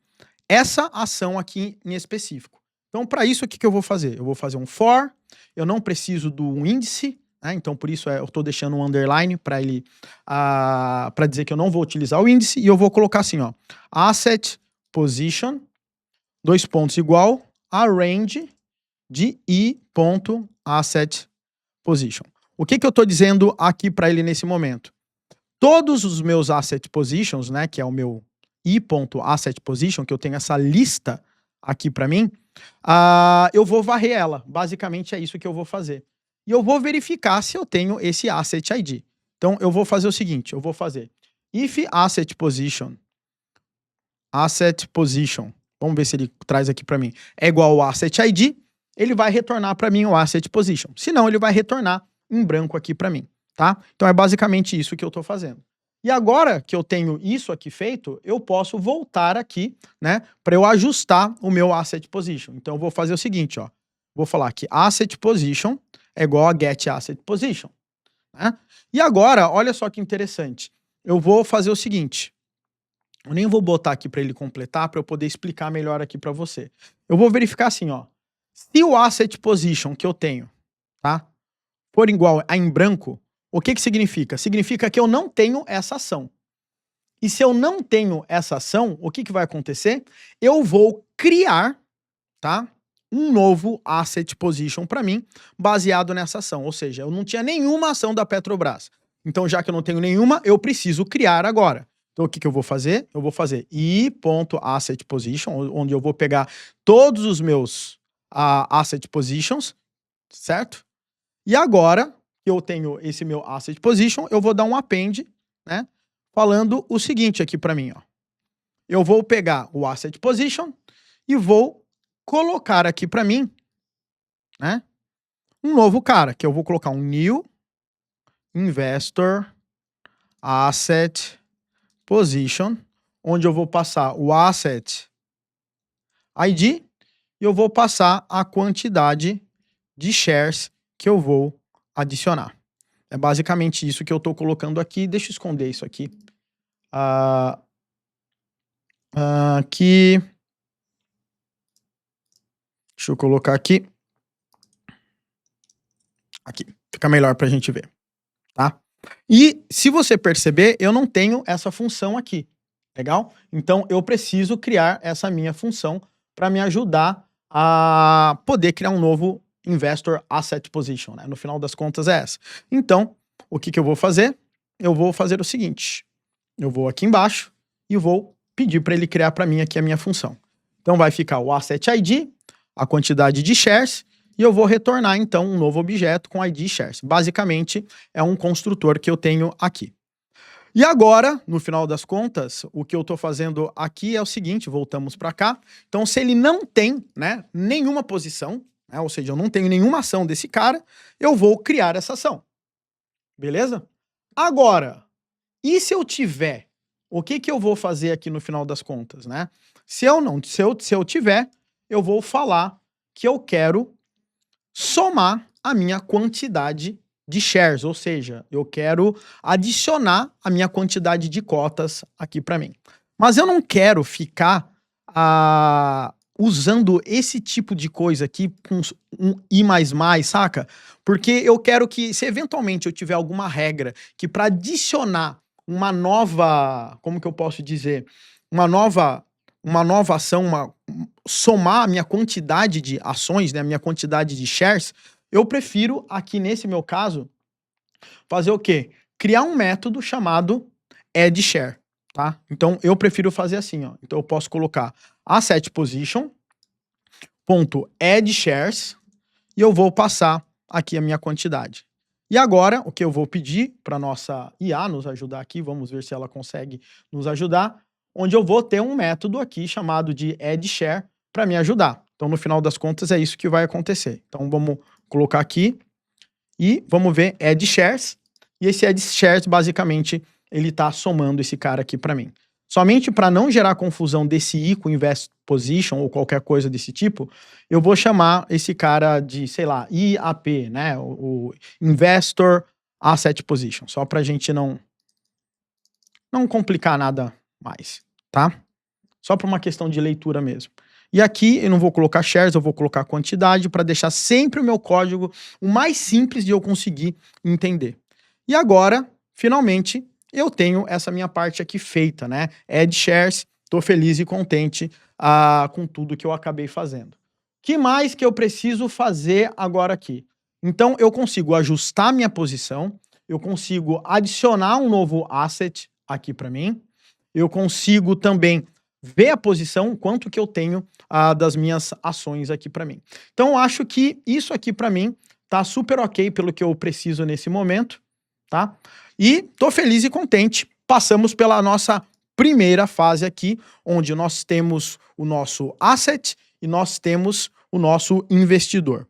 essa ação aqui em específico. Então, para isso, o que eu vou fazer? Eu vou fazer um for, eu não preciso do índice, né? Então, por isso eu estou deixando um underline para ele, para dizer que eu não vou utilizar o índice, e eu vou colocar assim, ó, asset position, dois pontos igual, a range de i.asset position. O que eu estou dizendo aqui para ele nesse momento? Todos os meus asset positions, né, que é o meu i.asset position, que eu tenho essa lista aqui para mim, eu vou varrer ela. Basicamente é isso que eu vou fazer. E eu vou verificar se eu tenho esse asset ID. Então eu vou fazer o seguinte, eu vou fazer if asset position, vamos ver se ele traz aqui para mim, é igual ao asset ID, ele vai retornar para mim o asset position. Senão ele vai retornar em branco aqui para mim, tá? Então é basicamente isso que eu estou fazendo. E agora que eu tenho isso aqui feito, eu posso voltar aqui, né, para eu ajustar o meu asset position. Então eu vou fazer o seguinte, ó, vou falar que asset position é igual a get asset position, né? E agora, olha só que interessante, eu vou fazer o seguinte, eu nem vou botar aqui para ele completar, para eu poder explicar melhor aqui para você. Eu vou verificar assim, ó, se o asset position que eu tenho, tá, for igual a em branco, o que significa? Significa que eu não tenho essa ação. E se eu não tenho essa ação, o que vai acontecer? Eu vou criar, tá, um novo asset position para mim, baseado nessa ação. Ou seja, eu não tinha nenhuma ação da Petrobras. Então, já que eu não tenho nenhuma, eu preciso criar agora. Então, o que eu vou fazer? Eu vou fazer i.asset position, onde eu vou pegar todos os meus asset positions, certo? E agora que eu tenho esse meu asset position, eu vou dar um append, né, falando o seguinte aqui para mim, ó. Eu vou pegar o asset position e vou colocar aqui para mim, né, um novo cara, que eu vou colocar um new investor asset position, onde eu vou passar o asset ID e eu vou passar a quantidade de shares que eu vou adicionar. É basicamente isso que eu estou colocando aqui. Deixa eu esconder isso aqui. Aqui. Deixa eu colocar aqui. Aqui. Fica melhor para a gente ver. Tá? E se você perceber, eu não tenho essa função aqui. Legal? Então eu preciso criar essa minha função para me ajudar a poder criar um novo Investor Asset Position, né? No final das contas é essa. Então, o que eu vou fazer? eu vou fazer o seguinte. Eu vou aqui embaixo e vou pedir para ele criar para mim aqui a minha função. Então vai ficar o Asset ID, a quantidade de shares, e eu vou retornar então um novo objeto com ID shares. Basicamente é um construtor que eu tenho aqui. E agora, no final das contas, o que eu estou fazendo aqui é o seguinte, voltamos para cá. Então se ele não tem, né, nenhuma posição, né, ou seja, eu não tenho nenhuma ação desse cara, eu vou criar essa ação. Beleza? Agora, e se eu tiver, o que que eu vou fazer aqui no final das contas, né? Se eu tiver, eu vou falar que eu quero somar a minha quantidade de shares, ou seja, eu quero adicionar a minha quantidade de cotas aqui para mim. Mas eu não quero ficar usando esse tipo de coisa aqui com um I++, saca? Porque eu quero que, se eventualmente eu tiver alguma regra que para adicionar uma nova, como que eu posso dizer, uma nova ação, somar a minha quantidade de ações, né, a minha quantidade de shares, eu prefiro aqui nesse meu caso fazer o quê? Criar um método chamado addShare, tá? Então eu prefiro fazer assim, ó. Então eu posso colocar assetPosition.addShares e eu vou passar aqui a minha quantidade. E agora, o que eu vou pedir para nossa IA nos ajudar aqui, vamos ver se ela consegue nos ajudar, onde eu vou ter um método aqui chamado de addShare para me ajudar. Então, no final das contas, é isso que vai acontecer. Então, vamos colocar aqui e vamos ver addShares. E esse addShares, basicamente, ele está somando esse cara aqui para mim. Somente para não gerar confusão desse I com invest position ou qualquer coisa desse tipo, eu vou chamar esse cara de, sei lá, IAP, né? O Investor Asset Position, só para a gente não complicar nada mais, tá? Só para uma questão de leitura mesmo. E aqui eu não vou colocar shares, eu vou colocar quantidade para deixar sempre o meu código o mais simples de eu conseguir entender. E agora, finalmente, eu tenho essa minha parte aqui feita, né? Add shares, tô feliz e contente com tudo que eu acabei fazendo. O que mais que eu preciso fazer agora aqui? Então, eu consigo ajustar minha posição, eu consigo adicionar um novo asset aqui para mim, eu consigo também ver a posição, quanto que eu tenho das minhas ações aqui para mim. Então, eu acho que isso aqui para mim tá super ok pelo que eu preciso nesse momento, tá? E tô feliz e contente. Passamos pela nossa primeira fase aqui, onde nós temos o nosso asset e nós temos o nosso investidor.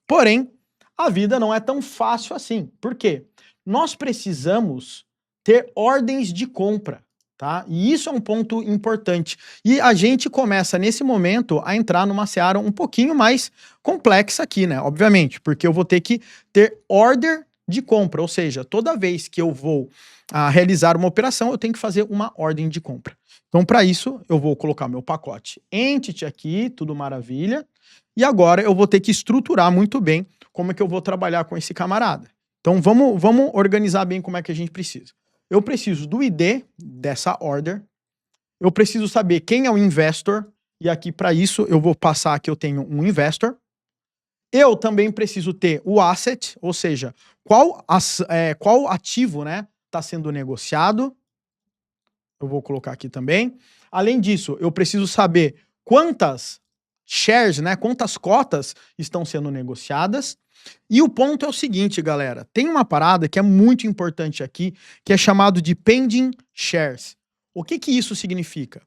Porém, a vida não é tão fácil assim. Por quê? Nós precisamos ter ordens de compra, tá? E isso é um ponto importante. E a gente começa, nesse momento, a entrar numa seara um pouquinho mais complexa aqui, né? Obviamente, porque eu vou ter que ter order de compra, ou seja, toda vez que eu vou realizar uma operação, eu tenho que fazer uma ordem de compra. Então, para isso, eu vou colocar meu pacote Entity aqui, tudo maravilha, e agora eu vou ter que estruturar muito bem como é que eu vou trabalhar com esse camarada. Então, vamos organizar bem como é que a gente precisa. Eu preciso do ID dessa order, eu preciso saber quem é o investor, e aqui para isso eu vou passar que eu tenho um investor. Eu também preciso ter o asset, ou seja, qual ativo, né, está sendo negociado. Eu vou colocar aqui também. Além disso, eu preciso saber quantas shares, né, quantas cotas estão sendo negociadas. E o ponto é o seguinte, galera, tem uma parada que é muito importante aqui, que é chamado de pending shares. O que que isso significa?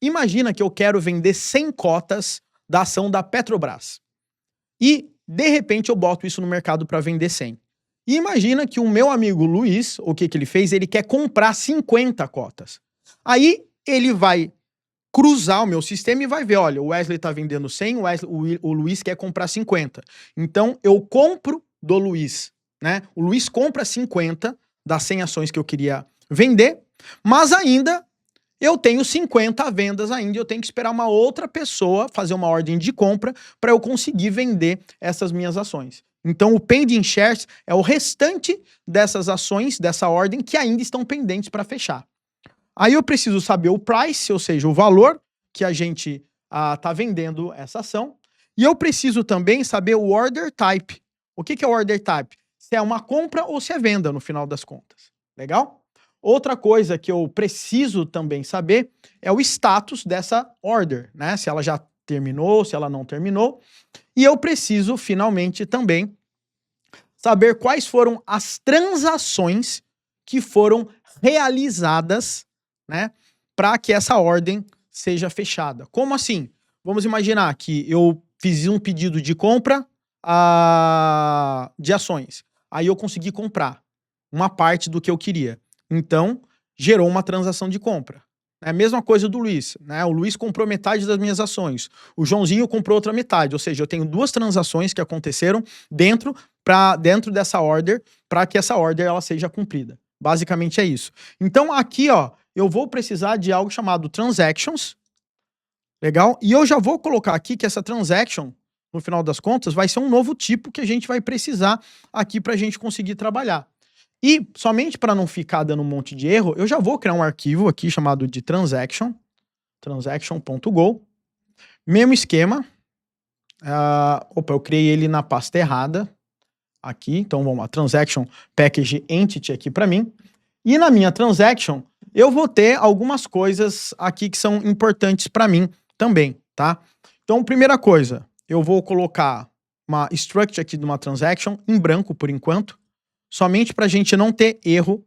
Imagina que eu quero vender 100 cotas da ação da Petrobras. E, de repente, eu boto isso no mercado para vender 100. E imagina que o meu amigo Luiz, o que que ele fez? Ele quer comprar 50 cotas. Aí ele vai cruzar o meu sistema e vai ver, olha, o Wesley tá vendendo 100, o Luiz quer comprar 50. Então, eu compro do Luiz, né? O Luiz compra 50 das 100 ações que eu queria vender, mas ainda eu tenho 50 vendas ainda, eu tenho que esperar uma outra pessoa fazer uma ordem de compra para eu conseguir vender essas minhas ações. Então, o pending shares é o restante dessas ações, dessa ordem, que ainda estão pendentes para fechar. Aí eu preciso saber o price, ou seja, o valor que a gente tá vendendo essa ação. E eu preciso também saber o order type. O que que é o order type? Se é uma compra ou se é venda, no final das contas. Legal? Outra coisa que eu preciso também saber é o status dessa order, né? Se ela já terminou, se ela não terminou. E eu preciso, finalmente, também saber quais foram as transações que foram realizadas, né, para que essa ordem seja fechada. Como assim? Vamos imaginar que eu fiz um pedido de compra de ações. Aí eu consegui comprar uma parte do que eu queria. Então, gerou uma transação de compra. É a mesma coisa do Luiz, né? O Luiz comprou metade das minhas ações. O Joãozinho comprou outra metade. Ou seja, eu tenho duas transações que aconteceram dentro dessa order para que essa order ela seja cumprida. Basicamente é isso. Então aqui, ó, eu vou precisar de algo chamado transactions. Legal? E eu já vou colocar aqui que essa transaction, no final das contas, vai ser um novo tipo que a gente vai precisar aqui para a gente conseguir trabalhar. E, somente para não ficar dando um monte de erro, eu já vou criar um arquivo aqui chamado de transaction.go. Mesmo esquema. Eu criei ele na pasta errada. Aqui, então vamos lá, transaction package entity aqui para mim. E na minha transaction, eu vou ter algumas coisas aqui que são importantes para mim também, tá? Então, primeira coisa, eu vou colocar uma struct aqui de uma transaction em branco por enquanto, somente para a gente não ter erro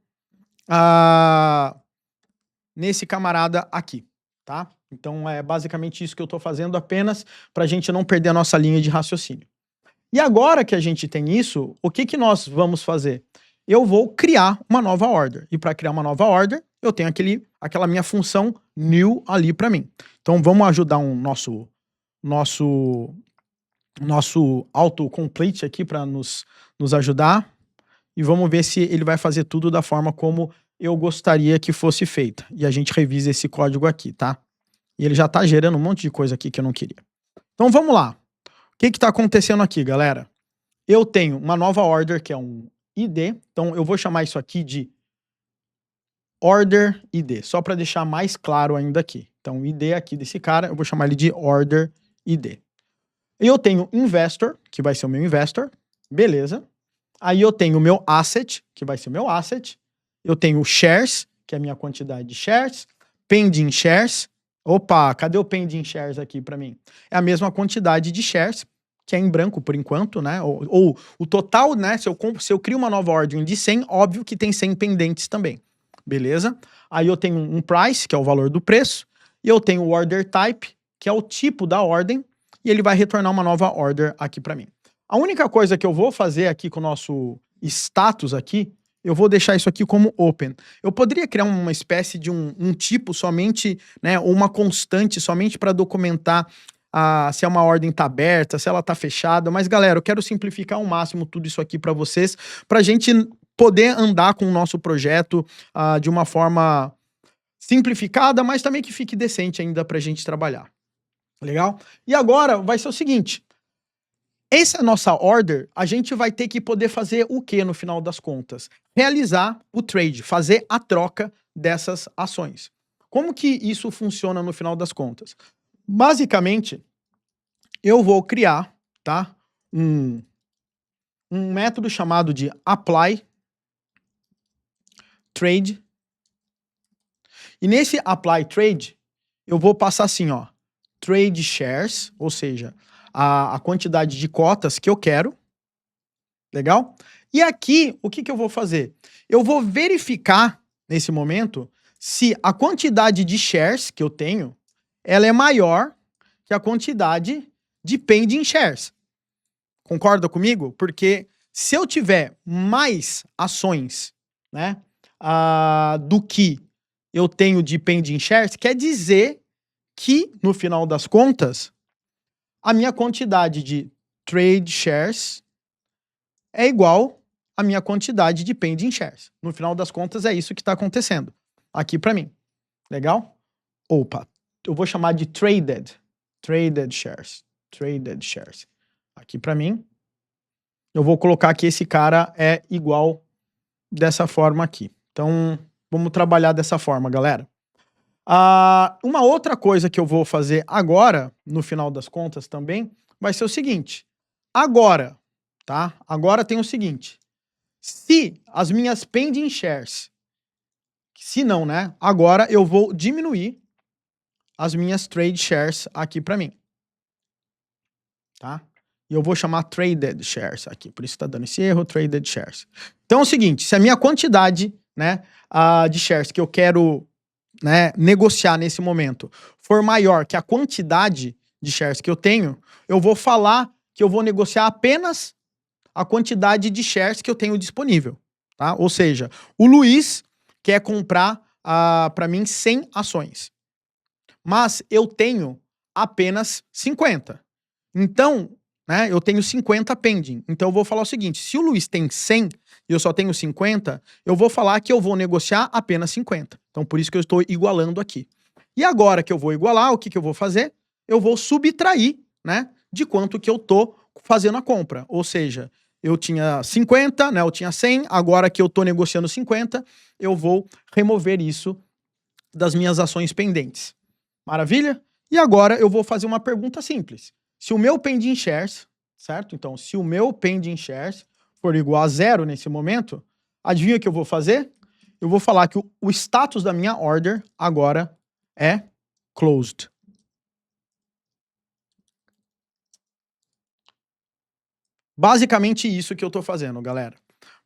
nesse camarada aqui, tá? Então é basicamente isso que eu estou fazendo apenas para a gente não perder a nossa linha de raciocínio. E agora que a gente tem isso, o que nós vamos fazer? Eu vou criar uma nova order. E para criar uma nova order, eu tenho aquela minha função new ali para mim. Então vamos ajudar nosso autocomplete aqui para nos ajudar. E vamos ver se ele vai fazer tudo da forma como eu gostaria que fosse feita. E a gente revisa esse código aqui, tá? E ele já está gerando um monte de coisa aqui que eu não queria. Então vamos lá. O que está acontecendo aqui, galera? Eu tenho uma nova order, que é um ID. Então, eu vou chamar isso aqui de order ID, só para deixar mais claro ainda aqui. Então, o ID aqui desse cara, eu vou chamar ele de order ID. Eu tenho investor, que vai ser o meu investor. Beleza. Aí eu tenho o meu asset, que vai ser o meu asset. Eu tenho shares, que é a minha quantidade de shares. Pending shares. Opa, cadê o pending shares aqui para mim? É a mesma quantidade de shares, que é em branco por enquanto, né? Ou o total, né? Se eu crio uma nova ordem de 100, óbvio que tem 100 pendentes também. Beleza? Aí eu tenho um price, que é o valor do preço. E eu tenho o order type, que é o tipo da ordem. E ele vai retornar uma nova order aqui para mim. A única coisa que eu vou fazer aqui com o nosso status aqui, eu vou deixar isso aqui como open. Eu poderia criar uma espécie de um tipo somente, né, ou uma constante somente para documentar se uma ordem está aberta, se ela está fechada, mas galera, eu quero simplificar ao máximo tudo isso aqui para vocês, para a gente poder andar com o nosso projeto de uma forma simplificada, mas também que fique decente ainda para a gente trabalhar. Legal? E agora vai ser o seguinte, essa nossa order, a gente vai ter que poder fazer o que no final das contas? Realizar o trade, fazer a troca dessas ações. Como que isso funciona no final das contas? Basicamente, eu vou criar, tá, um método chamado de apply trade. E nesse apply trade, eu vou passar assim, ó, trade shares, ou seja, a quantidade de cotas que eu quero. Legal? E aqui, o que eu vou fazer? Eu vou verificar, nesse momento, se a quantidade de shares que eu tenho, ela é maior que a quantidade de pending shares. Concorda comigo? Porque se eu tiver mais ações, né, do que eu tenho de pending shares, quer dizer que, no final das contas, a minha quantidade de trade shares é igual à minha quantidade de pending shares. No final das contas, é isso que está acontecendo aqui para mim. Legal? Opa, eu vou chamar de traded shares. Traded shares. Aqui para mim, eu vou colocar que esse cara é igual dessa forma aqui. Então, vamos trabalhar dessa forma, galera. Uma outra coisa que eu vou fazer agora, no final das contas também, vai ser o seguinte. Agora, tá? Agora tem o seguinte. Se as minhas pending shares Se não, né? Agora eu vou diminuir as minhas trade shares aqui para mim. Tá? E eu vou chamar traded shares aqui, por isso está dando esse erro, traded shares. Então é o seguinte, se a minha quantidade, né, de shares que eu quero, né, negociar nesse momento for maior que a quantidade de shares que eu tenho, eu vou falar que eu vou negociar apenas a quantidade de shares que eu tenho disponível, tá? Ou seja, o Luiz quer comprar para mim 100 ações, mas eu tenho apenas 50. Então, né, eu tenho 50 pending. Então eu vou falar o seguinte, se o Luiz tem 100 e eu só tenho 50, eu vou falar que eu vou negociar apenas 50. Então por isso que eu estou igualando aqui. E agora que eu vou igualar, o que eu vou fazer? Eu vou subtrair, né, de quanto que eu tô fazendo a compra. Ou seja, eu tinha 50, né, eu tinha 100, agora que eu tô negociando 50, eu vou remover isso das minhas ações pendentes. Maravilha? E agora eu vou fazer uma pergunta simples. Se o meu pending shares, certo? Então, se o meu pending shares for igual a 0 nesse momento, adivinha o que eu vou fazer? Eu vou falar que o status da minha order agora é closed. Basicamente isso que eu tô fazendo, galera.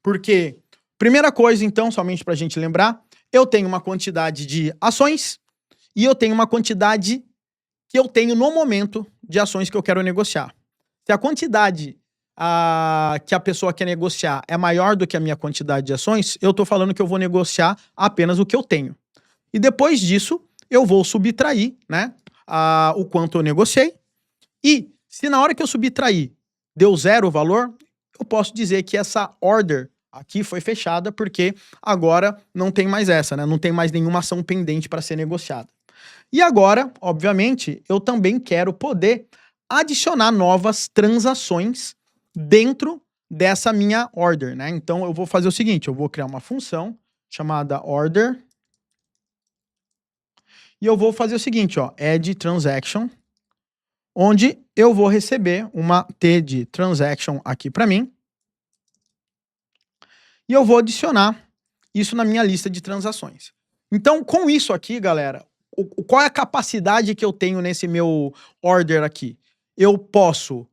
Porque, primeira coisa, então, somente pra gente lembrar, eu tenho uma quantidade de ações e eu tenho uma quantidade que eu tenho no momento de ações que eu quero negociar. Se a quantidade que a pessoa quer negociar é maior do que a minha quantidade de ações, eu tô falando que eu vou negociar apenas o que eu tenho. E depois disso, eu vou subtrair, né, o quanto eu negociei. E se na hora que eu subtrair deu 0 o valor, eu posso dizer que essa order aqui foi fechada porque agora não tem mais essa, né? Não tem mais nenhuma ação pendente para ser negociada. E agora, obviamente, eu também quero poder adicionar novas transações dentro dessa minha order, né? Então eu vou fazer o seguinte, eu vou criar uma função chamada order e eu vou fazer o seguinte, ó, add transaction, onde eu vou receber uma T de transaction aqui para mim e eu vou adicionar isso na minha lista de transações. Então, com isso aqui, galera, qual é a capacidade que eu tenho nesse meu order aqui? Eu posso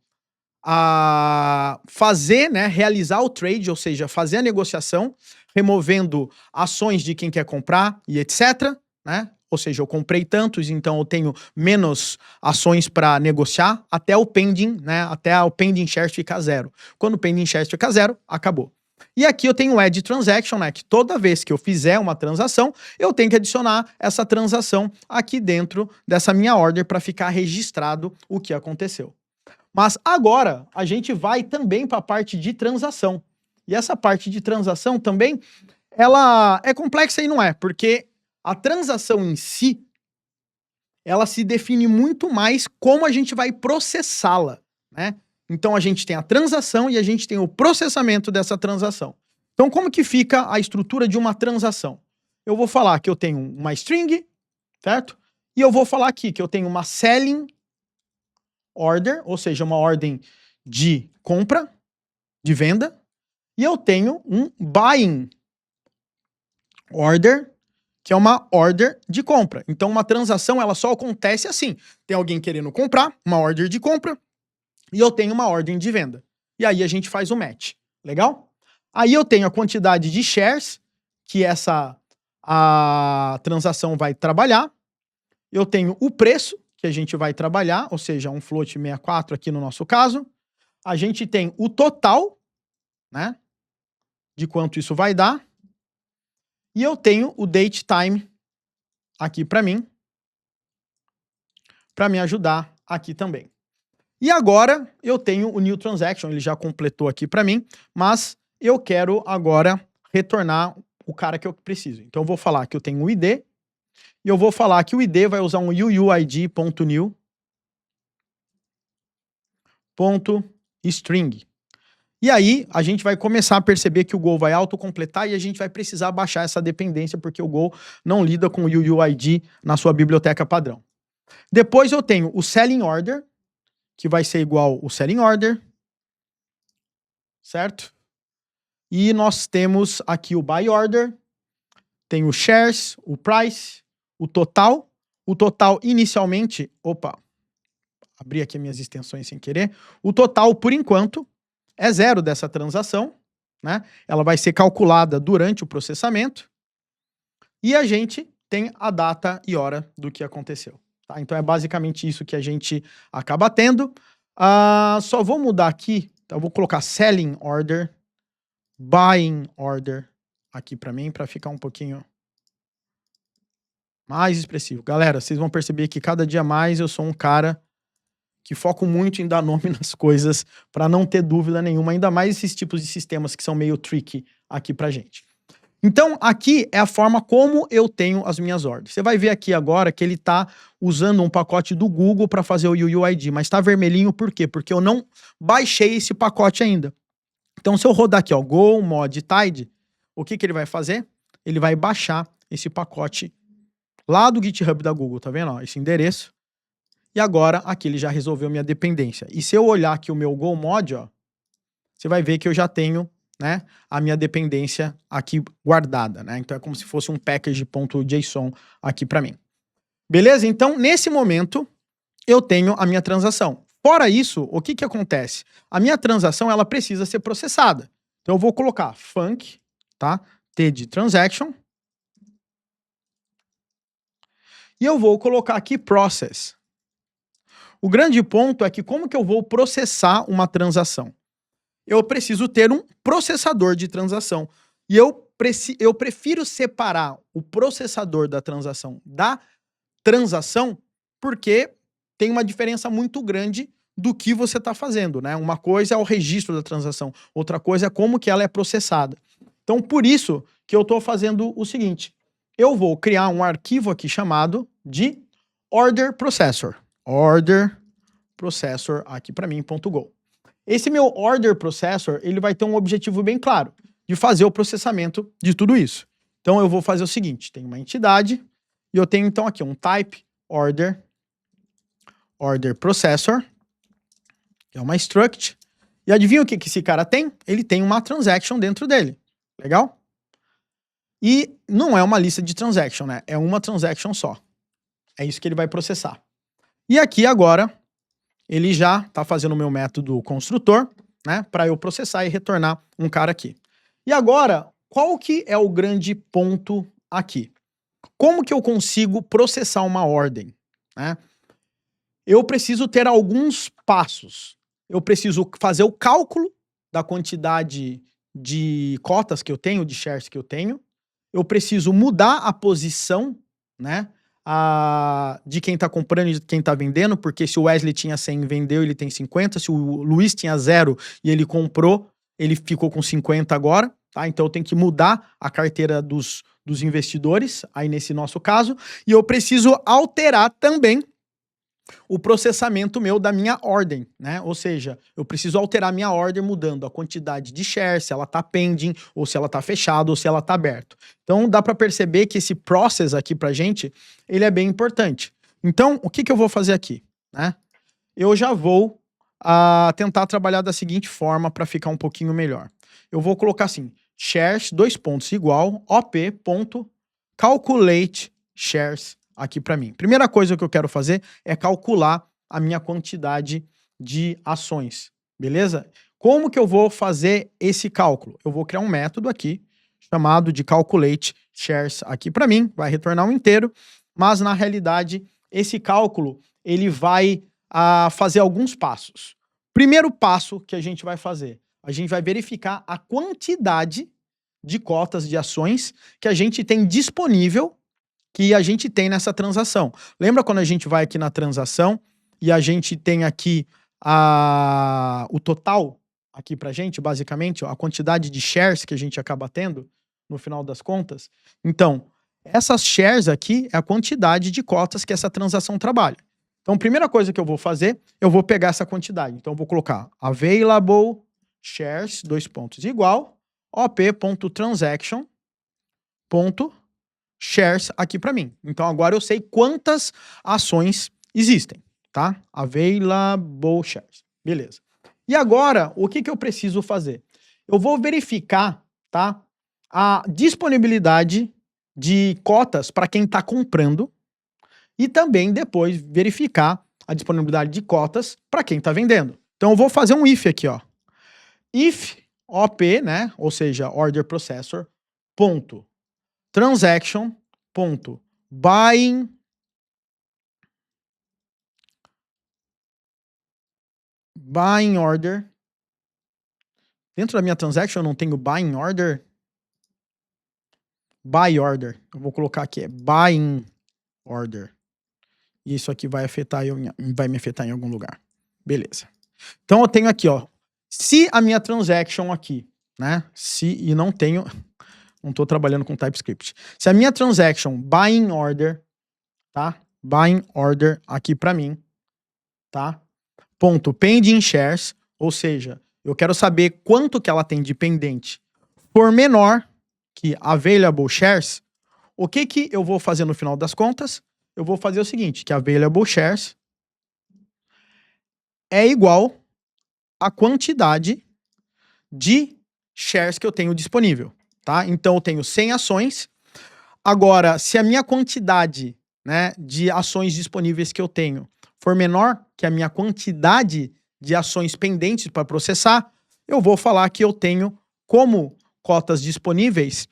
fazer, né, realizar o trade, ou seja, fazer a negociação, removendo ações de quem quer comprar e etc, né? Ou seja, eu comprei tantos, então eu tenho menos ações para negociar até o pending, né? Até o pending shares ficar 0. Quando o pending shares ficar 0, acabou. E aqui eu tenho o add transaction, né? Que toda vez que eu fizer uma transação, eu tenho que adicionar essa transação aqui dentro dessa minha order para ficar registrado o que aconteceu. Mas agora a gente vai também para a parte de transação. E essa parte de transação também, ela é complexa e não é, porque a transação em si, ela se define muito mais como a gente vai processá-la, né? Então a gente tem a transação e a gente tem o processamento dessa transação. Então como que fica a estrutura de uma transação? Eu vou falar que eu tenho uma string, certo? E eu vou falar aqui que eu tenho uma selling order, ou seja, uma ordem de compra, de venda, e eu tenho um buying order, que é uma order de compra. Então uma transação ela só acontece assim. Tem alguém querendo comprar, uma order de compra, e eu tenho uma ordem de venda. E aí a gente faz o match. Legal? Aí eu tenho a quantidade de shares que a transação vai trabalhar. Eu tenho o preço que a gente vai trabalhar, ou seja, um float 64 aqui no nosso caso. A gente tem o total, né, de quanto isso vai dar. E eu tenho o date time aqui para mim, para me ajudar aqui também. E agora eu tenho o new transaction, ele já completou aqui para mim, mas eu quero agora retornar o cara que eu preciso. Então eu vou falar que eu tenho o ID e eu vou falar que o ID vai usar um uuid.new.string. E aí a gente vai começar a perceber que o Go vai autocompletar e a gente vai precisar baixar essa dependência porque o Go não lida com o UUID na sua biblioteca padrão. Depois eu tenho o selling order, que vai ser igual o selling order, certo? E nós temos aqui o buy order, tem o shares, o price, o total. O total inicialmente, abri aqui minhas extensões sem querer. O total, por enquanto, é 0 dessa transação, né? Ela vai ser calculada durante o processamento. E a gente tem a data e hora do que aconteceu. Tá? Então é basicamente isso que a gente acaba tendo. Só vou mudar aqui, então eu vou colocar selling order, buying order aqui para mim, para ficar um pouquinho mais expressivo. Galera, vocês vão perceber que cada dia mais eu sou um cara que foco muito em dar nome nas coisas para não ter dúvida nenhuma, ainda mais esses tipos de sistemas que são meio tricky aqui pra gente. Então, aqui é a forma como eu tenho as minhas ordens. Você vai ver aqui agora que ele está usando um pacote do Google para fazer o UUID, mas está vermelhinho por quê? Porque eu não baixei esse pacote ainda. Então, se eu rodar aqui, ó, Go Mod Tide, o que ele vai fazer? Ele vai baixar esse pacote lá do GitHub da Google, tá vendo? Ó, esse endereço. E agora, aqui ele já resolveu minha dependência. E se eu olhar aqui o meu Go Mod, ó, você vai ver que eu já tenho, né, a minha dependência aqui guardada, né? Então é como se fosse um package.json aqui para mim. Beleza? Então, nesse momento, eu tenho a minha transação. Fora isso, o que acontece? A minha transação, ela precisa ser processada. Então eu vou colocar func, tá? T de transaction. E eu vou colocar aqui process. O grande ponto é que como que eu vou processar uma transação? Eu preciso ter um processador de transação. E eu prefiro separar o processador da transação porque tem uma diferença muito grande do que você está fazendo, né? Uma coisa é o registro da transação, outra coisa é como que ela é processada. Então, por isso que eu estou fazendo o seguinte. Eu vou criar um arquivo aqui chamado de order processor. Order processor aqui para mim, .go. Esse meu order processor, ele vai ter um objetivo bem claro, de fazer o processamento de tudo isso. Então eu vou fazer o seguinte, tem uma entidade, e eu tenho então aqui um type order processor, que é uma struct, e adivinha o que esse cara tem? Ele tem uma transaction dentro dele. Legal? E não é uma lista de transaction, né? É uma transaction só. É isso que ele vai processar. E aqui agora, ele já está fazendo o meu método construtor, né, para eu processar e retornar um cara aqui. E agora, qual que é o grande ponto aqui? Como que eu consigo processar uma ordem, né? Eu preciso ter alguns passos. Eu preciso fazer o cálculo da quantidade de cotas que eu tenho, de shares que eu tenho. Eu preciso mudar a posição, né, de quem tá comprando e de quem tá vendendo, porque se o Wesley tinha 100 e vendeu, ele tem 50, se o Luiz tinha 0 e ele comprou, ele ficou com 50 agora, tá? Então eu tenho que mudar a carteira dos investidores, aí nesse nosso caso, e eu preciso alterar também o processamento meu da minha ordem, né? Ou seja, eu preciso alterar minha ordem mudando a quantidade de shares, se ela tá pending, ou se ela tá fechada, ou se ela tá aberto. Então dá para perceber que esse process aqui pra gente, ele é bem importante. Então, o que eu vou fazer aqui, né? Eu já vou tentar trabalhar da seguinte forma para ficar um pouquinho melhor. Eu vou colocar assim, shares, igual, op.calculate shares aqui para mim. Primeira coisa que eu quero fazer é calcular a minha quantidade de ações, beleza? Como que eu vou fazer esse cálculo? Eu vou criar um método aqui chamado de calculate shares aqui para mim, vai retornar um inteiro, mas na realidade esse cálculo ele vai fazer alguns passos. Primeiro passo que a gente vai fazer, a gente vai verificar a quantidade de cotas de ações que a gente tem disponível, que a gente tem nessa transação. Lembra quando a gente vai aqui na transação e a gente tem aqui o total aqui pra gente, basicamente, a quantidade de shares que a gente acaba tendo no final das contas? Então, essas shares aqui é a quantidade de cotas que essa transação trabalha. Então, a primeira coisa que eu vou fazer, eu vou pegar essa quantidade. Então, eu vou colocar available shares, igual, op.transaction, shares aqui para mim. Então agora eu sei quantas ações existem, tá? Available shares. Beleza. E agora, o que eu preciso fazer? Eu vou verificar, tá, a disponibilidade de cotas para quem está comprando e também depois verificar a disponibilidade de cotas para quem está vendendo. Então eu vou fazer um if aqui, ó. If OP, né, ou seja, order processor, ponto, transaction, ponto, buying order. Dentro da minha transaction eu não tenho buying order. Buy order. Eu vou colocar aqui, é buying order. E isso aqui vai me afetar em algum lugar. Beleza. Então eu tenho aqui, ó. Se a minha transaction aqui, né? E não tô trabalhando com TypeScript. Se a minha transaction buying order, tá? Buying order aqui para mim, tá? Ponto pending shares, ou seja, eu quero saber quanto que ela tem de pendente for menor que available shares. O que eu vou fazer no final das contas? Eu vou fazer o seguinte, que available shares é igual à quantidade de shares que eu tenho disponível, tá? Então eu tenho 100 ações. Agora, se a minha quantidade, né, de ações disponíveis que eu tenho for menor que a minha quantidade de ações pendentes para processar, eu vou falar que eu tenho como cotas disponíveis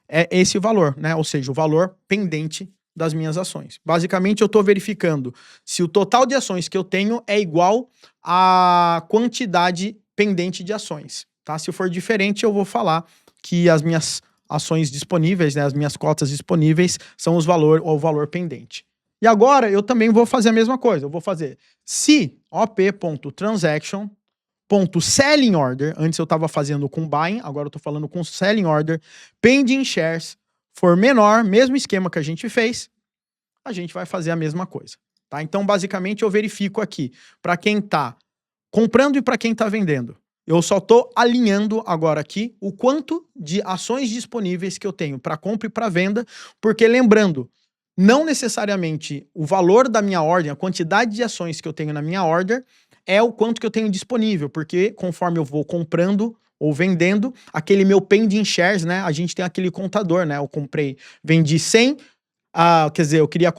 esse valor, né? Ou seja, o valor pendente das minhas ações. Basicamente, eu estou verificando se o total de ações que eu tenho é igual à quantidade pendente de ações, tá? Se for diferente, eu vou falar que as minhas ações disponíveis, né, as minhas cotas disponíveis são o valor pendente. E agora eu também vou fazer a mesma coisa. Eu vou fazer se op.transaction.selling order, antes eu estava fazendo com buying, agora eu estou falando com selling order, pending shares for menor, mesmo esquema que a gente fez, a gente vai fazer a mesma coisa, tá? Então, basicamente, eu verifico aqui para quem está comprando e para quem está vendendo. Eu só estou alinhando agora aqui o quanto de ações disponíveis que eu tenho para compra e para venda, porque lembrando, não necessariamente o valor da minha ordem, a quantidade de ações que eu tenho na minha order é o quanto que eu tenho disponível, porque conforme eu vou comprando ou vendendo, aquele meu pending shares, né, a gente tem aquele contador, né, eu vendi 100, quer dizer, eu queria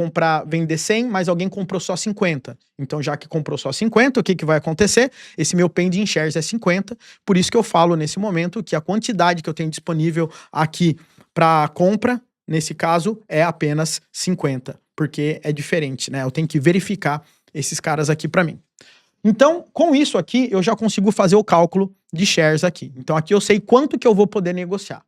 vender 100, mas alguém comprou só 50. Então, já que comprou só 50, o que vai acontecer? Esse meu pending shares é 50, por isso que eu falo nesse momento que a quantidade que eu tenho disponível aqui para compra, nesse caso, é apenas 50, porque é diferente, né? Eu tenho que verificar esses caras aqui para mim. Então, com isso aqui, eu já consigo fazer o cálculo de shares aqui. Então, aqui eu sei quanto que eu vou poder negociar.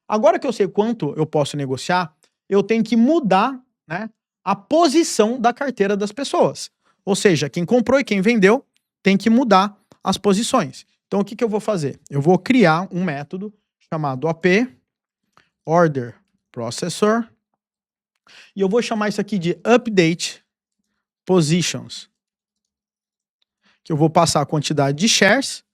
Agora que eu sei quanto eu posso negociar, eu tenho que mudar, né, a posição da carteira das pessoas. Ou seja, quem comprou e quem vendeu tem que mudar as posições. Então, o que eu vou fazer? Eu vou criar um método chamado OP, Order Processor, e eu vou chamar isso aqui de Update Positions, que eu vou passar a quantidade de shares,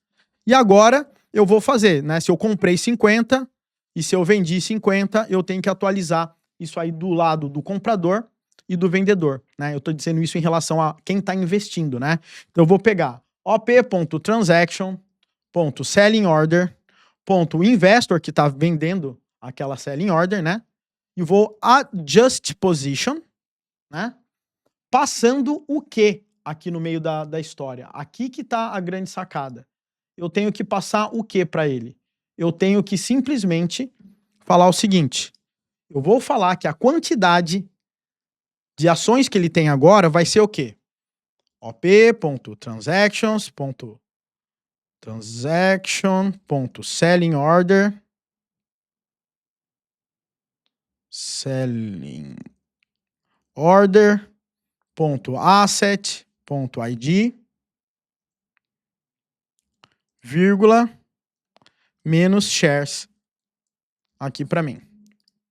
e agora eu vou fazer, né? Se eu comprei 50 e se eu vendi 50, eu tenho que atualizar isso aí do lado do comprador e do vendedor, né? Eu estou dizendo isso em relação a quem está investindo, né? Então eu vou pegar op.transaction.selling order, .investor que está vendendo aquela selling order, né? E vou adjust position, né? Passando o que aqui no meio da história? Aqui que está a grande sacada. Eu tenho que passar o que para ele? Eu tenho que simplesmente falar o seguinte. Eu vou falar que a quantidade de ações que ele tem agora vai ser o quê? op.transaction.selling order asset.id, vírgula, menos shares aqui para mim.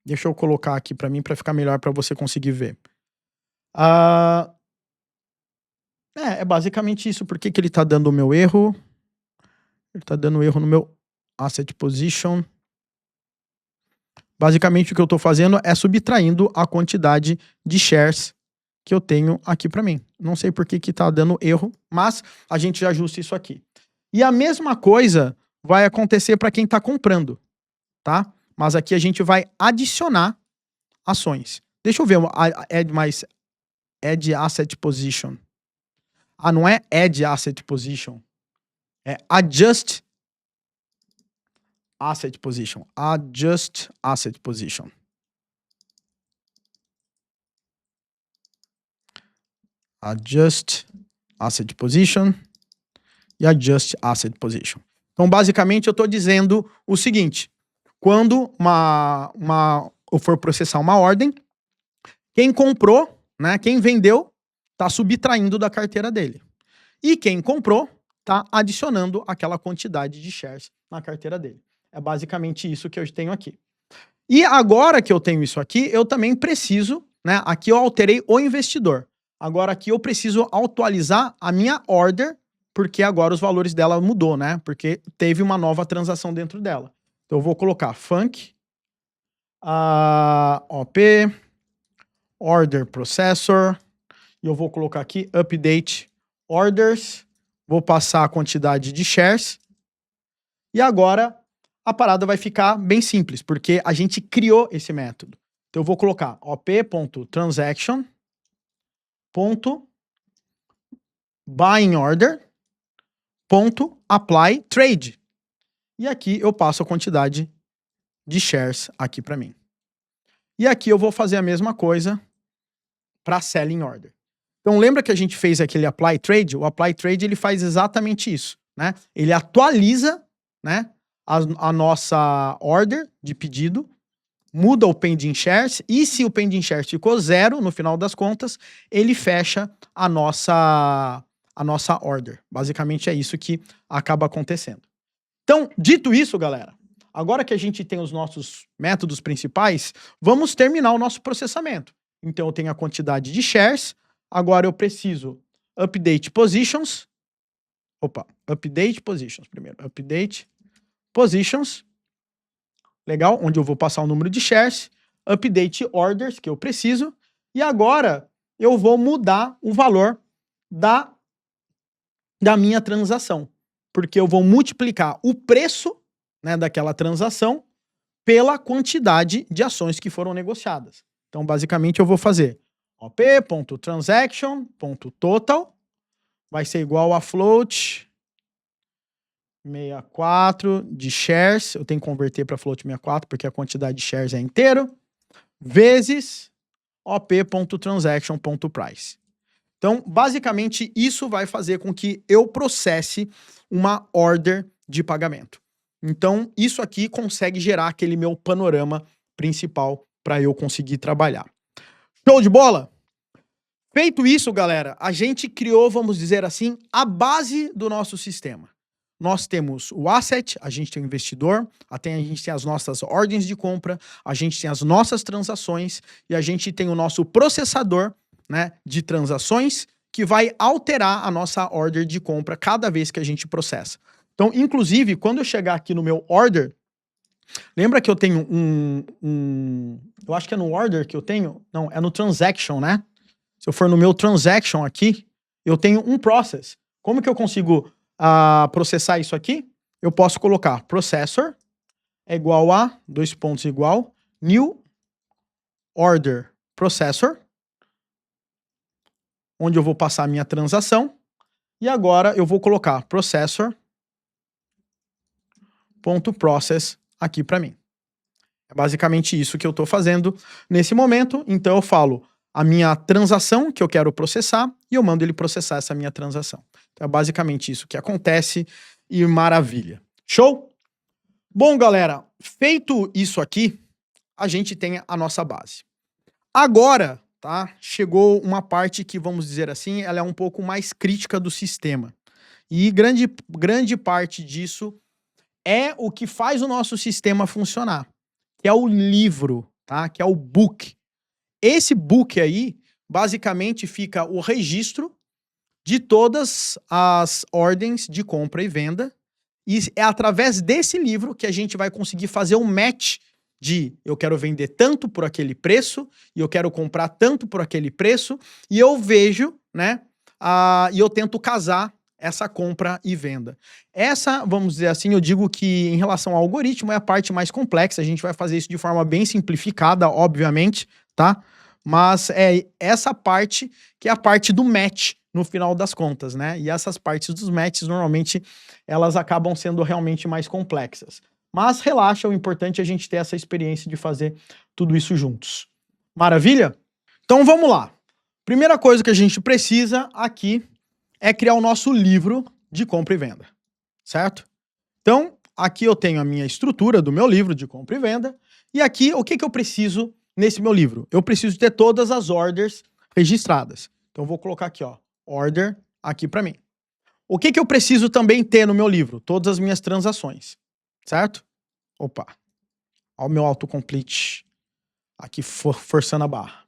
Deixa eu colocar aqui para mim para ficar melhor para você conseguir ver. É basicamente isso. Por que ele tá dando o meu erro? Ele tá dando erro no meu asset position. Basicamente o que eu tô fazendo é subtraindo a quantidade de shares que eu tenho aqui para mim. Não sei por que tá dando erro, mas a gente já ajusta isso aqui. E a mesma coisa vai acontecer para quem tá comprando, tá? Mas aqui a gente vai adicionar ações. Deixa eu ver, add asset position. Ah, não é add asset position. É adjust asset position. Adjust asset position. Adjust asset position e adjust asset position. Então, basicamente, eu estou dizendo o seguinte: quando eu for processar uma ordem, quem comprou, né, quem vendeu, está subtraindo da carteira dele. E quem comprou está adicionando aquela quantidade de shares na carteira dele. É basicamente isso que eu tenho aqui. E agora que eu tenho isso aqui, eu também preciso, né? Aqui eu alterei o investidor. Agora aqui eu preciso atualizar a minha order, porque agora os valores dela mudou, né? Porque teve uma nova transação dentro dela. Então eu vou colocar func, OP, order processor, e eu vou colocar aqui update orders, vou passar a quantidade de shares, e agora a parada vai ficar bem simples, porque a gente criou esse método. Então eu vou colocar op.transaction.buyingorder.apply trade. E aqui eu passo a quantidade de shares aqui para mim. E aqui eu vou fazer a mesma coisa para selling order. Então lembra que a gente fez aquele apply trade? O apply trade ele faz exatamente isso, né? Ele atualiza, né, a nossa order de pedido, muda o pending shares, e se o pending shares ficou 0 no final das contas, ele fecha a nossa order. Basicamente é isso que acaba acontecendo. Então, dito isso, galera, agora que a gente tem os nossos métodos principais, vamos terminar o nosso processamento. Então eu tenho a quantidade de shares, agora eu preciso update positions. Update positions primeiro. Update positions, legal, onde eu vou passar o número de shares, update orders, que eu preciso, e agora eu vou mudar o valor da minha transação, porque eu vou multiplicar o preço, né, daquela transação pela quantidade de ações que foram negociadas. Então, basicamente, eu vou fazer op.transaction.total vai ser igual a float 64 de shares, eu tenho que converter para float 64 porque a quantidade de shares é inteiro, vezes op.transaction.price. Então, basicamente, isso vai fazer com que eu processe uma order de pagamento. Então, isso aqui consegue gerar aquele meu panorama principal para eu conseguir trabalhar. Show de bola? Feito isso, galera, a gente criou, vamos dizer assim, a base do nosso sistema. Nós temos o asset, a gente tem o investidor, a gente tem as nossas ordens de compra, a gente tem as nossas transações e a gente tem o nosso processador, né, de transações que vai alterar a nossa order de compra cada vez que a gente processa. Então, inclusive, quando eu chegar aqui no meu order, lembra que eu tenho eu acho que é no order que eu tenho? Não, é no transaction, né? Se eu for no meu transaction aqui, eu tenho um process. Como que eu consigo processar isso aqui? Eu posso colocar processor é igual a, igual, new order processor, onde eu vou passar a minha transação, e agora eu vou colocar processor.process aqui para mim. É basicamente isso que eu estou fazendo nesse momento, então eu falo a minha transação que eu quero processar e eu mando ele processar essa minha transação. Então é basicamente isso que acontece e maravilha. Show? Bom, galera, feito isso aqui, a gente tem a nossa base. Agora, tá? Chegou uma parte que, vamos dizer assim, ela é um pouco mais crítica do sistema. E grande parte disso é o que faz o nosso sistema funcionar, que é o livro, tá? Que é o book. Esse book aí, basicamente, fica o registro de todas as ordens de compra e venda, e é através desse livro que a gente vai conseguir fazer um match de eu quero vender tanto por aquele preço, e eu quero comprar tanto por aquele preço, e eu vejo, né, e eu tento casar essa compra e venda. Essa, vamos dizer assim, eu digo que em relação ao algoritmo é a parte mais complexa, a gente vai fazer isso de forma bem simplificada, obviamente, tá? Mas é essa parte que é a parte do match no final das contas, né? E essas partes dos matches, normalmente, elas acabam sendo realmente mais complexas. Mas relaxa, o importante é a gente ter essa experiência de fazer tudo isso juntos. Maravilha? Então vamos lá. Primeira coisa que a gente precisa aqui é criar o nosso livro de compra e venda, certo? Então, aqui eu tenho a minha estrutura do meu livro de compra e venda, e aqui o que eu preciso nesse meu livro? Eu preciso ter todas as orders registradas. Então, eu vou colocar aqui, ó, order aqui para mim. O que eu preciso também ter no meu livro? Todas as minhas transações, certo? Opa, ó o meu autocomplete aqui forçando a barra.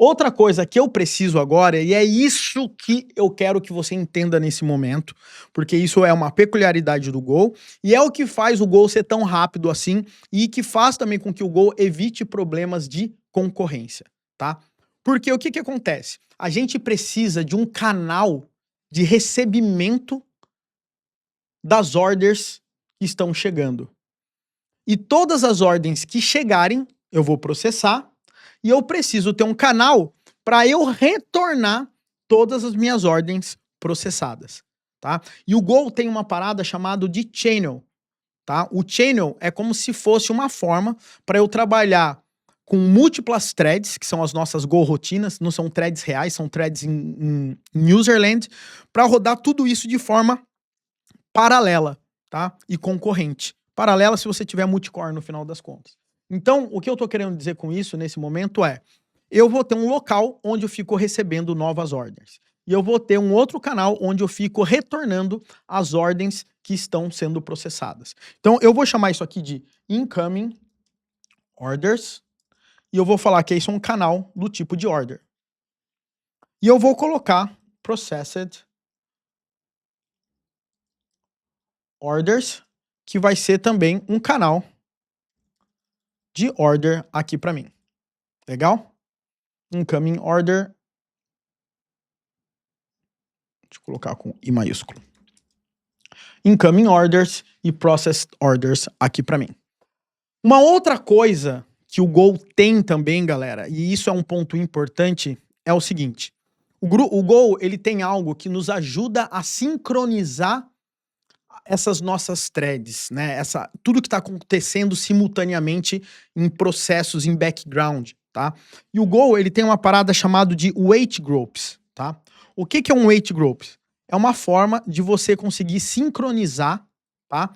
Outra coisa que eu preciso agora, e é isso que eu quero que você entenda nesse momento, porque isso é uma peculiaridade do Go, e é o que faz o Go ser tão rápido assim, e que faz também com que o Go evite problemas de concorrência, tá? Porque o que acontece? A gente precisa de um canal de recebimento das orders que estão chegando. E todas as ordens que chegarem, eu vou processar, e eu preciso ter um canal para eu retornar todas as minhas ordens processadas, tá? E o Go tem uma parada chamada de channel, tá? O channel é como se fosse uma forma para eu trabalhar com múltiplas threads, que são as nossas Go rotinas, não são threads reais, são threads em userland, para rodar tudo isso de forma paralela, tá? E concorrente. Paralela se você tiver multicore no final das contas. Então, o que eu tô querendo dizer com isso nesse momento é, eu vou ter um local onde eu fico recebendo novas ordens. E eu vou ter um outro canal onde eu fico retornando as ordens que estão sendo processadas. Então, eu vou chamar isso aqui de incoming orders. E eu vou falar que isso é um canal do tipo de order. E eu vou colocar processed orders, que vai ser também um canal de order aqui para mim. Legal? Incoming order. Deixa eu colocar com I maiúsculo. Incoming orders e processed orders aqui para mim. Uma outra coisa que o Go tem também, galera, e isso é um ponto importante, é o seguinte. O Go, ele tem algo que nos ajuda a sincronizar essas nossas threads, né? Tudo que está acontecendo simultaneamente em processos em background, tá? E o Go, ele tem uma parada chamada de wait groups, tá? O que é um wait groups? É uma forma de você conseguir sincronizar, tá?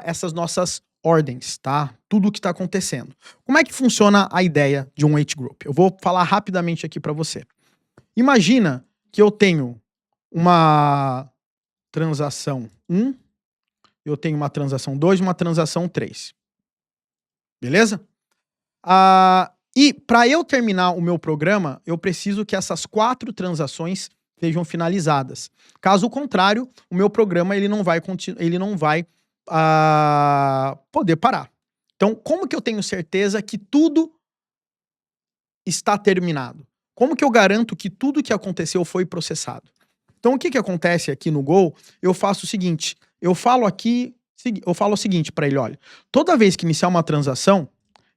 Essas nossas ordens, tá? Tudo o que está acontecendo. Como é que funciona a ideia de um wait group? Eu vou falar rapidamente aqui para você. Imagina que eu tenho uma transação 1, eu tenho uma transação 2 e uma transação 3. Beleza? E para eu terminar o meu programa, eu preciso que essas 4 transações sejam finalizadas. Caso contrário, o meu programa ele não vai poder parar. Então, como que eu tenho certeza que tudo está terminado? Como que eu garanto que tudo que aconteceu foi processado? Então, o que acontece aqui no Go? Eu faço o seguinte, eu falo o seguinte para ele, olha, toda vez que iniciar uma transação,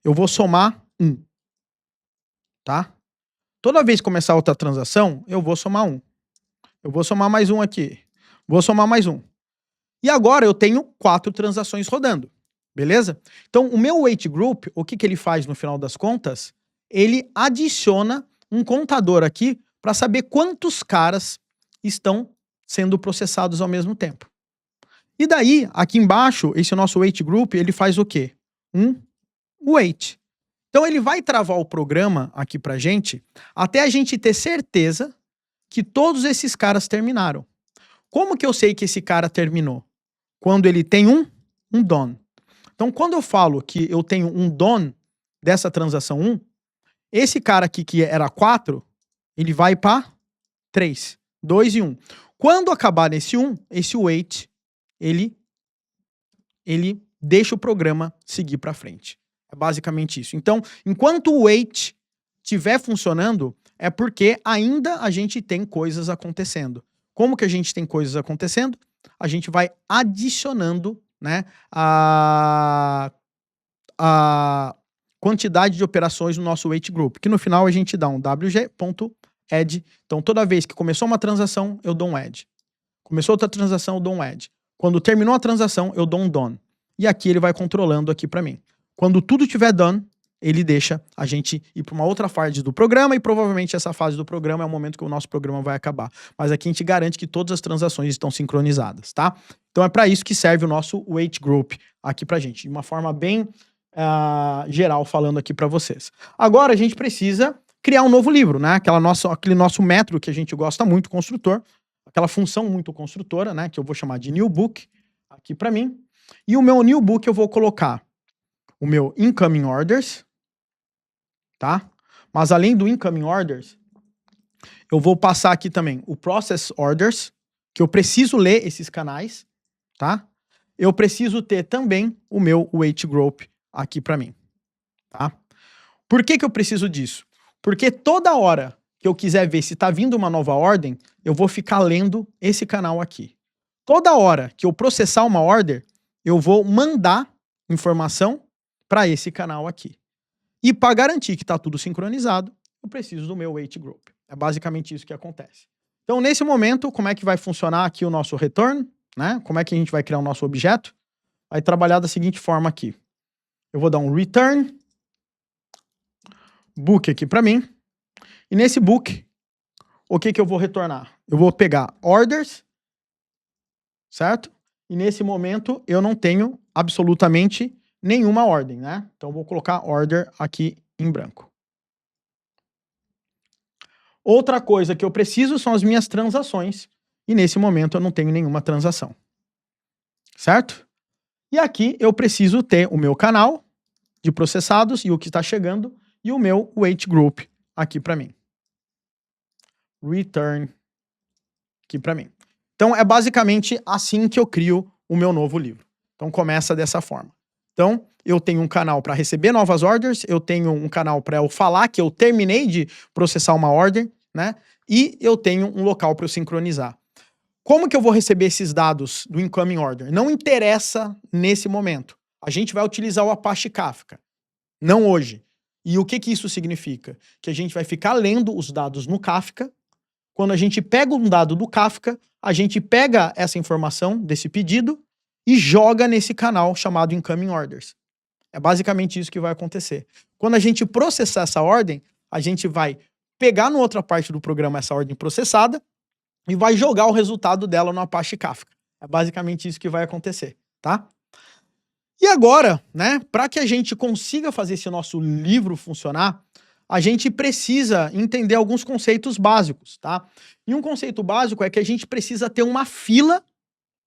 eu vou somar 1, tá? Toda vez que começar outra transação, eu vou somar 1. Eu vou somar mais 1 aqui, vou somar mais 1. E agora eu tenho 4 transações rodando, beleza? Então, o meu wait group, o que ele faz no final das contas? Ele adiciona um contador aqui para saber quantos caras estão sendo processados ao mesmo tempo. E daí, aqui embaixo, esse nosso wait group, ele faz o quê? Um wait. Então ele vai travar o programa aqui pra gente, até a gente ter certeza que todos esses caras terminaram. Como que eu sei que esse cara terminou? Quando ele tem um done. Então quando eu falo que eu tenho um done dessa transação 1, esse cara aqui que era 4, ele vai para 3. 2 e 1. Quando acabar nesse 1, esse wait, ele deixa o programa seguir para frente. É basicamente isso. Então, enquanto o wait estiver funcionando, é porque ainda a gente tem coisas acontecendo. como que a gente tem coisas acontecendo, a gente vai adicionando, né, a quantidade de operações no nosso wait group, que no final a gente dá um wg.add. Então, toda vez que começou uma transação, eu dou um add. Começou outra transação, eu dou um add. Quando terminou a transação, eu dou um done. E aqui ele vai controlando aqui para mim. Quando tudo tiver done, ele deixa a gente ir para uma outra fase do programa e provavelmente essa fase do programa é o momento que o nosso programa vai acabar. Mas aqui a gente garante que todas as transações estão sincronizadas, tá? Então é para isso que serve o nosso wait group aqui pra gente, de uma forma bem geral falando aqui para vocês. Agora a gente precisa criar um novo livro, né? Aquele nosso método que a gente gosta muito, construtor, aquela função muito construtora, né? Que eu vou chamar de new book aqui para mim. E o meu new book eu vou colocar o meu incoming orders, tá? Mas além do incoming orders, eu vou passar aqui também o process orders, que eu preciso ler esses canais, tá? Eu preciso ter também o meu wait group aqui para mim, tá? Por que eu preciso disso? Porque toda hora que eu quiser ver se tá vindo uma nova ordem, eu vou ficar lendo esse canal aqui. Toda hora que eu processar uma order, eu vou mandar informação para esse canal aqui. E para garantir que tá tudo sincronizado, eu preciso do meu wait group. É basicamente isso que acontece. Então, nesse momento, como é que vai funcionar aqui o nosso return, né? Como é que a gente vai criar o nosso objeto? Vai trabalhar da seguinte forma aqui. Eu vou dar um return book aqui para mim. E nesse book, o que eu vou retornar? Eu vou pegar orders, certo? E nesse momento eu não tenho absolutamente nenhuma ordem, né? Então eu vou colocar order aqui em branco. Outra coisa que eu preciso são as minhas transações. E nesse momento eu não tenho nenhuma transação. Certo? E aqui eu preciso ter o meu canal de processados e o que está chegando e o meu wait group aqui para mim. Return aqui para mim. Então é basicamente assim que eu crio o meu novo livro. Então começa dessa forma. Então eu tenho um canal para receber novas orders, eu tenho um canal para eu falar que eu terminei de processar uma order, né? E eu tenho um local para eu sincronizar. Como que eu vou receber esses dados do incoming order? Não interessa nesse momento. A gente vai utilizar o Apache Kafka. Não hoje. E o que isso significa? Que a gente vai ficar lendo os dados no Kafka. Quando a gente pega um dado do Kafka, a gente pega essa informação desse pedido e joga nesse canal chamado incoming orders. É basicamente isso que vai acontecer. Quando a gente processar essa ordem, a gente vai pegar na outra parte do programa essa ordem processada e vai jogar o resultado dela no Apache Kafka. É basicamente isso que vai acontecer, tá? E agora, né, para que a gente consiga fazer esse nosso livro funcionar, a gente precisa entender alguns conceitos básicos, tá? E um conceito básico é que a gente precisa ter uma fila,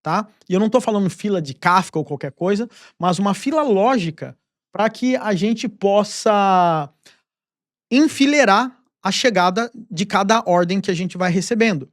tá? E eu não estou falando fila de Kafka ou qualquer coisa, mas uma fila lógica para que a gente possa enfileirar a chegada de cada ordem que a gente vai recebendo.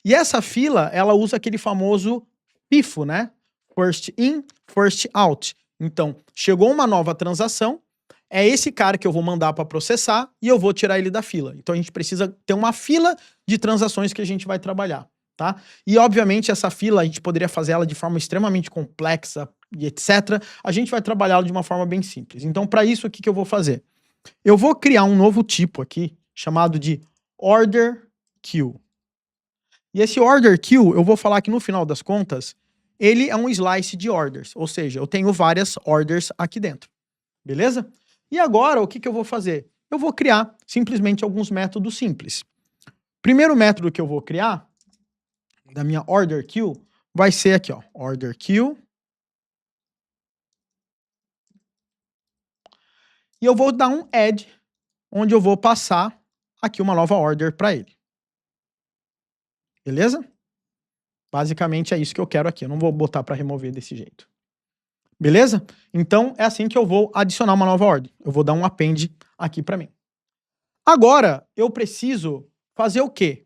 E essa fila, ela usa aquele famoso FIFO, né? First in, first out. Então, chegou uma nova transação, é esse cara que eu vou mandar para processar e eu vou tirar ele da fila. Então, a gente precisa ter uma fila de transações que a gente vai trabalhar, tá? E, obviamente, essa fila, a gente poderia fazer ela de forma extremamente complexa e etc. A gente vai trabalhá-la de uma forma bem simples. Então, para isso, o que eu vou fazer? Eu vou criar um novo tipo aqui, chamado de order queue. E esse order queue, eu vou falar que no final das contas, ele é um slice de orders. Ou seja, eu tenho várias orders aqui dentro. Beleza? E agora, o que eu vou fazer? Eu vou criar simplesmente alguns métodos simples. Primeiro método que eu vou criar, da minha order queue, vai ser aqui, ó. Order queue. E eu vou dar um add, onde eu vou passar aqui uma nova order para ele. Beleza? Basicamente é isso que eu quero aqui. Eu não vou botar para remover desse jeito. Beleza? Então é assim que eu vou adicionar uma nova ordem. Eu vou dar um append aqui para mim. Agora eu preciso fazer o quê?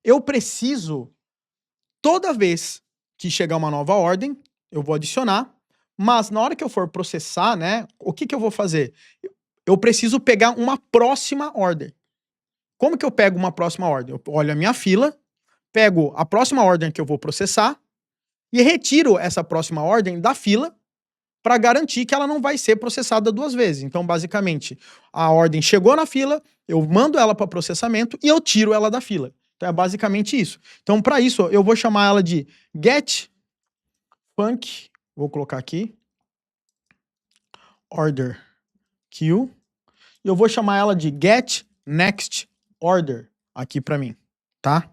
Eu preciso, toda vez que chegar uma nova ordem, eu vou adicionar, mas na hora que eu for processar, né, o que eu vou fazer? Eu preciso pegar uma próxima ordem. Como que eu pego uma próxima ordem? Eu olho a minha fila, pego a próxima ordem que eu vou processar e retiro essa próxima ordem da fila para garantir que ela não vai ser processada 2 vezes. Então, basicamente, a ordem chegou na fila, eu mando ela para processamento e eu tiro ela da fila. Então, é basicamente isso. Então, para isso, eu vou chamar ela de getFunc, vou colocar aqui, order queue, e eu vou chamar ela de getNextOrder aqui para mim, tá?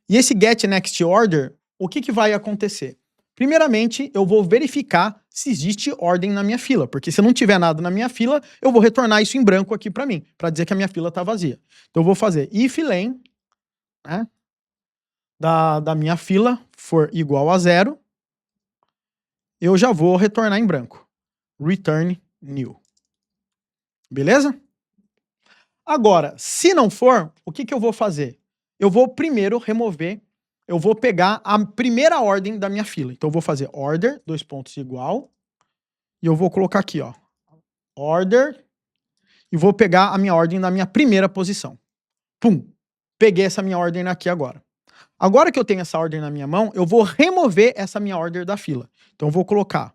E esse getNextOrder, o que vai acontecer? Primeiramente, eu vou verificar se existe ordem na minha fila, porque se não tiver nada na minha fila, eu vou retornar isso em branco aqui para mim, para dizer que a minha fila está vazia. Então eu vou fazer if len, né, da minha fila for igual a 0, eu já vou retornar em branco. Return new. Beleza? Agora, se não for, o que eu vou fazer? Eu vou primeiro remover, eu vou pegar a primeira ordem da minha fila. Então eu vou fazer order, igual, e eu vou colocar aqui, ó, order, e vou pegar a minha ordem na minha primeira posição. Pum! Peguei essa minha ordem aqui agora. Agora que eu tenho essa ordem na minha mão, eu vou remover essa minha order da fila. Então eu vou colocar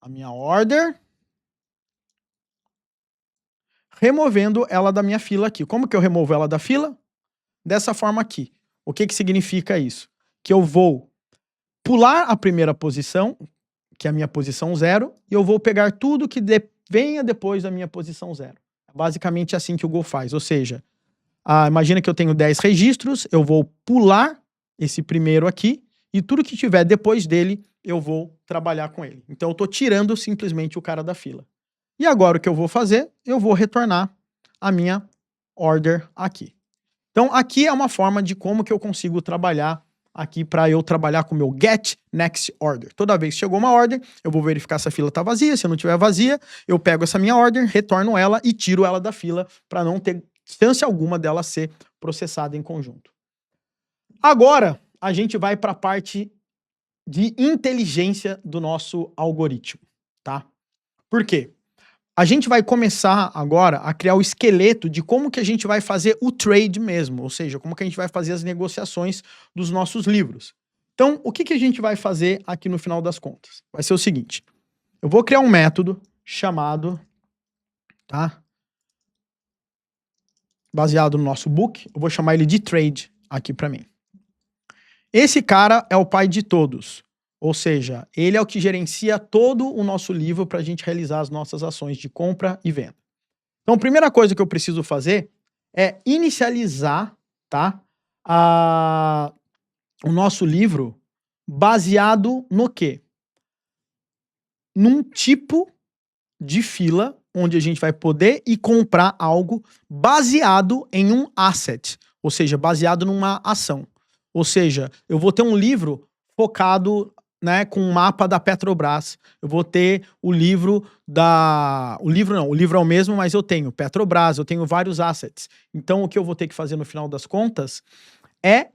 a minha order, removendo ela da minha fila aqui. Como que eu removo ela da fila? Dessa forma aqui. O que significa isso? Que eu vou pular a primeira posição, que é a minha posição 0, e eu vou pegar tudo que venha depois da minha posição 0. É basicamente assim que o Go faz. Ou seja, imagina que eu tenho 10 registros, eu vou pular esse primeiro aqui, e tudo que tiver depois dele, eu vou trabalhar com ele. Então eu estou tirando simplesmente o cara da fila. E agora o que eu vou fazer? Eu vou retornar a minha order aqui. Então aqui é uma forma de como que eu consigo trabalhar aqui para eu trabalhar com o meu getNextOrder. Toda vez que chegou uma ordem, eu vou verificar se a fila está vazia. Se não estiver vazia, eu pego essa minha ordem, retorno ela e tiro ela da fila para não ter chance alguma dela ser processada em conjunto. Agora, a gente vai para a parte de inteligência do nosso algoritmo, tá? Por quê? A gente vai começar agora a criar o esqueleto de como que a gente vai fazer o trade mesmo, ou seja, como que a gente vai fazer as negociações dos nossos livros. Então, o que a gente vai fazer aqui no final das contas? Vai ser o seguinte, eu vou criar um método chamado, tá? Baseado no nosso book, eu vou chamar ele de trade aqui para mim. Esse cara é o pai de todos. Ou seja, ele é o que gerencia todo o nosso livro para a gente realizar as nossas ações de compra e venda. Então, a primeira coisa que eu preciso fazer é inicializar, tá, o nosso livro baseado no quê? Num tipo de fila onde a gente vai poder ir comprar algo baseado em um asset, ou seja, baseado numa ação. Ou seja, eu vou ter um livro focado, né, com um mapa da Petrobras. Eu vou ter o livro o livro é o mesmo, mas eu tenho Petrobras, eu tenho vários assets. Então, o que eu vou ter que fazer no final das contas é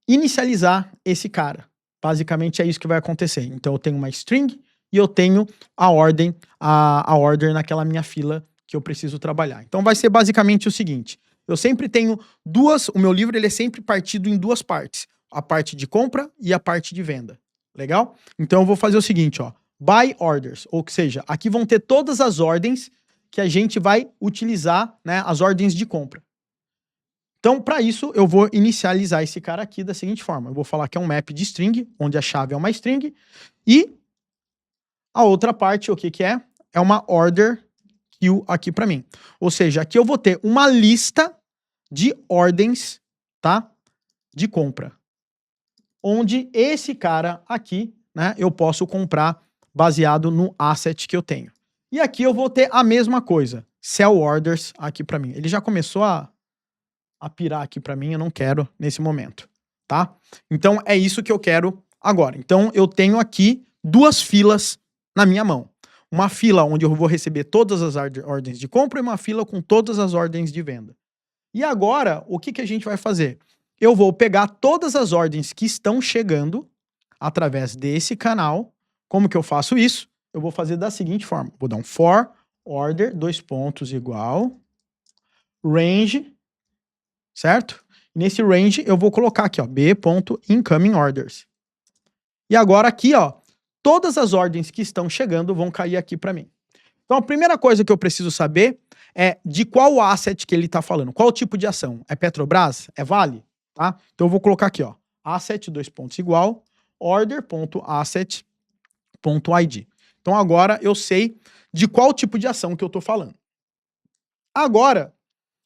inicializar esse cara. Basicamente, é isso que vai acontecer. Então, eu tenho uma string e eu tenho a ordem, a order naquela minha fila que eu preciso trabalhar. Então, vai ser basicamente o seguinte. Eu sempre tenho o meu livro ele é sempre partido em 2 partes. A parte de compra e a parte de venda. Legal? Então eu vou fazer o seguinte, ó, buy orders, ou seja, aqui vão ter todas as ordens que a gente vai utilizar, né, as ordens de compra. Então, para isso, eu vou inicializar esse cara aqui da seguinte forma, eu vou falar que é um map de string, onde a chave é uma string, e a outra parte, o que é? É uma order queue aqui para mim. Ou seja, aqui eu vou ter uma lista de ordens, tá, de compra. Onde esse cara aqui, né, eu posso comprar baseado no asset que eu tenho. E aqui eu vou ter a mesma coisa, sell orders aqui para mim. Ele já começou a pirar aqui para mim, eu não quero nesse momento, tá? Então é isso que eu quero agora. Então eu tenho aqui 2 filas na minha mão. Uma fila onde eu vou receber todas as ordens de compra e uma fila com todas as ordens de venda. E agora, o que a gente vai fazer? Eu vou pegar todas as ordens que estão chegando através desse canal. Como que eu faço isso? Eu vou fazer da seguinte forma. Vou dar um for order, igual, range, certo? Nesse range, eu vou colocar aqui, ó, b.incoming orders. E agora aqui, ó, todas as ordens que estão chegando vão cair aqui para mim. Então, a primeira coisa que eu preciso saber é de qual asset que ele está falando. Qual tipo de ação? É Petrobras? É Vale? Tá? Então, eu vou colocar aqui, ó, asset, igual, order.asset.id. Então, agora eu sei de qual tipo de ação que eu estou falando. Agora,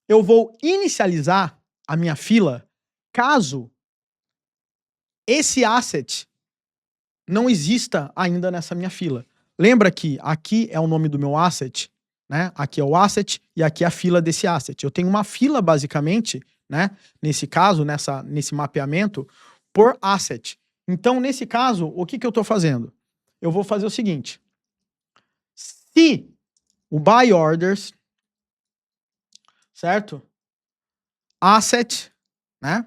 eu vou inicializar a minha fila caso esse asset não exista ainda nessa minha fila. Lembra que aqui é o nome do meu asset, né? Aqui é o asset e aqui é a fila desse asset. Eu tenho uma fila, basicamente, né? Nesse caso, nesse mapeamento, por asset. Então, nesse caso, o que eu estou fazendo? Eu vou fazer o seguinte. Se o buy orders, certo? Asset, né?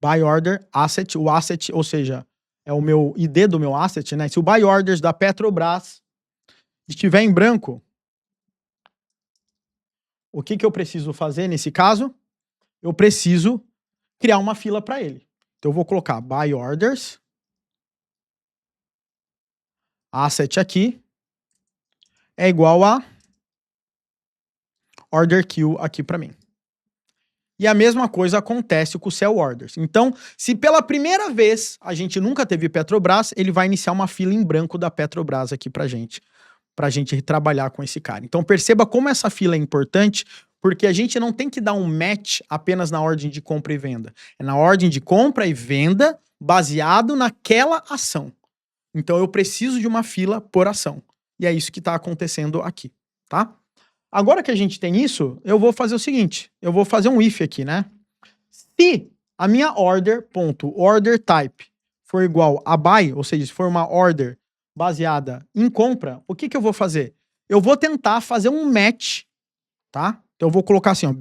Buy order, asset, o asset, ou seja, é o meu ID do meu asset, né? Se o buy orders da Petrobras estiver em branco, o que eu preciso fazer nesse caso? Eu preciso criar uma fila para ele. Então eu vou colocar buy orders, asset aqui, é igual a order queue aqui para mim. E a mesma coisa acontece com o sell orders. Então, se pela primeira vez a gente nunca teve Petrobras, ele vai iniciar uma fila em branco da Petrobras aqui pra gente trabalhar com esse cara. Então, perceba como essa fila é importante, porque a gente não tem que dar um match apenas na ordem de compra e venda. É na ordem de compra e venda baseado naquela ação. Então, eu preciso de uma fila por ação. E é isso que está acontecendo aqui, tá? Agora que a gente tem isso, eu vou fazer o seguinte, eu vou fazer um if aqui, né? Se a minha order type for igual a buy, ou seja, se for uma order baseada em compra, o que eu vou fazer? Eu vou tentar fazer um match, tá? Então eu vou colocar assim, ó,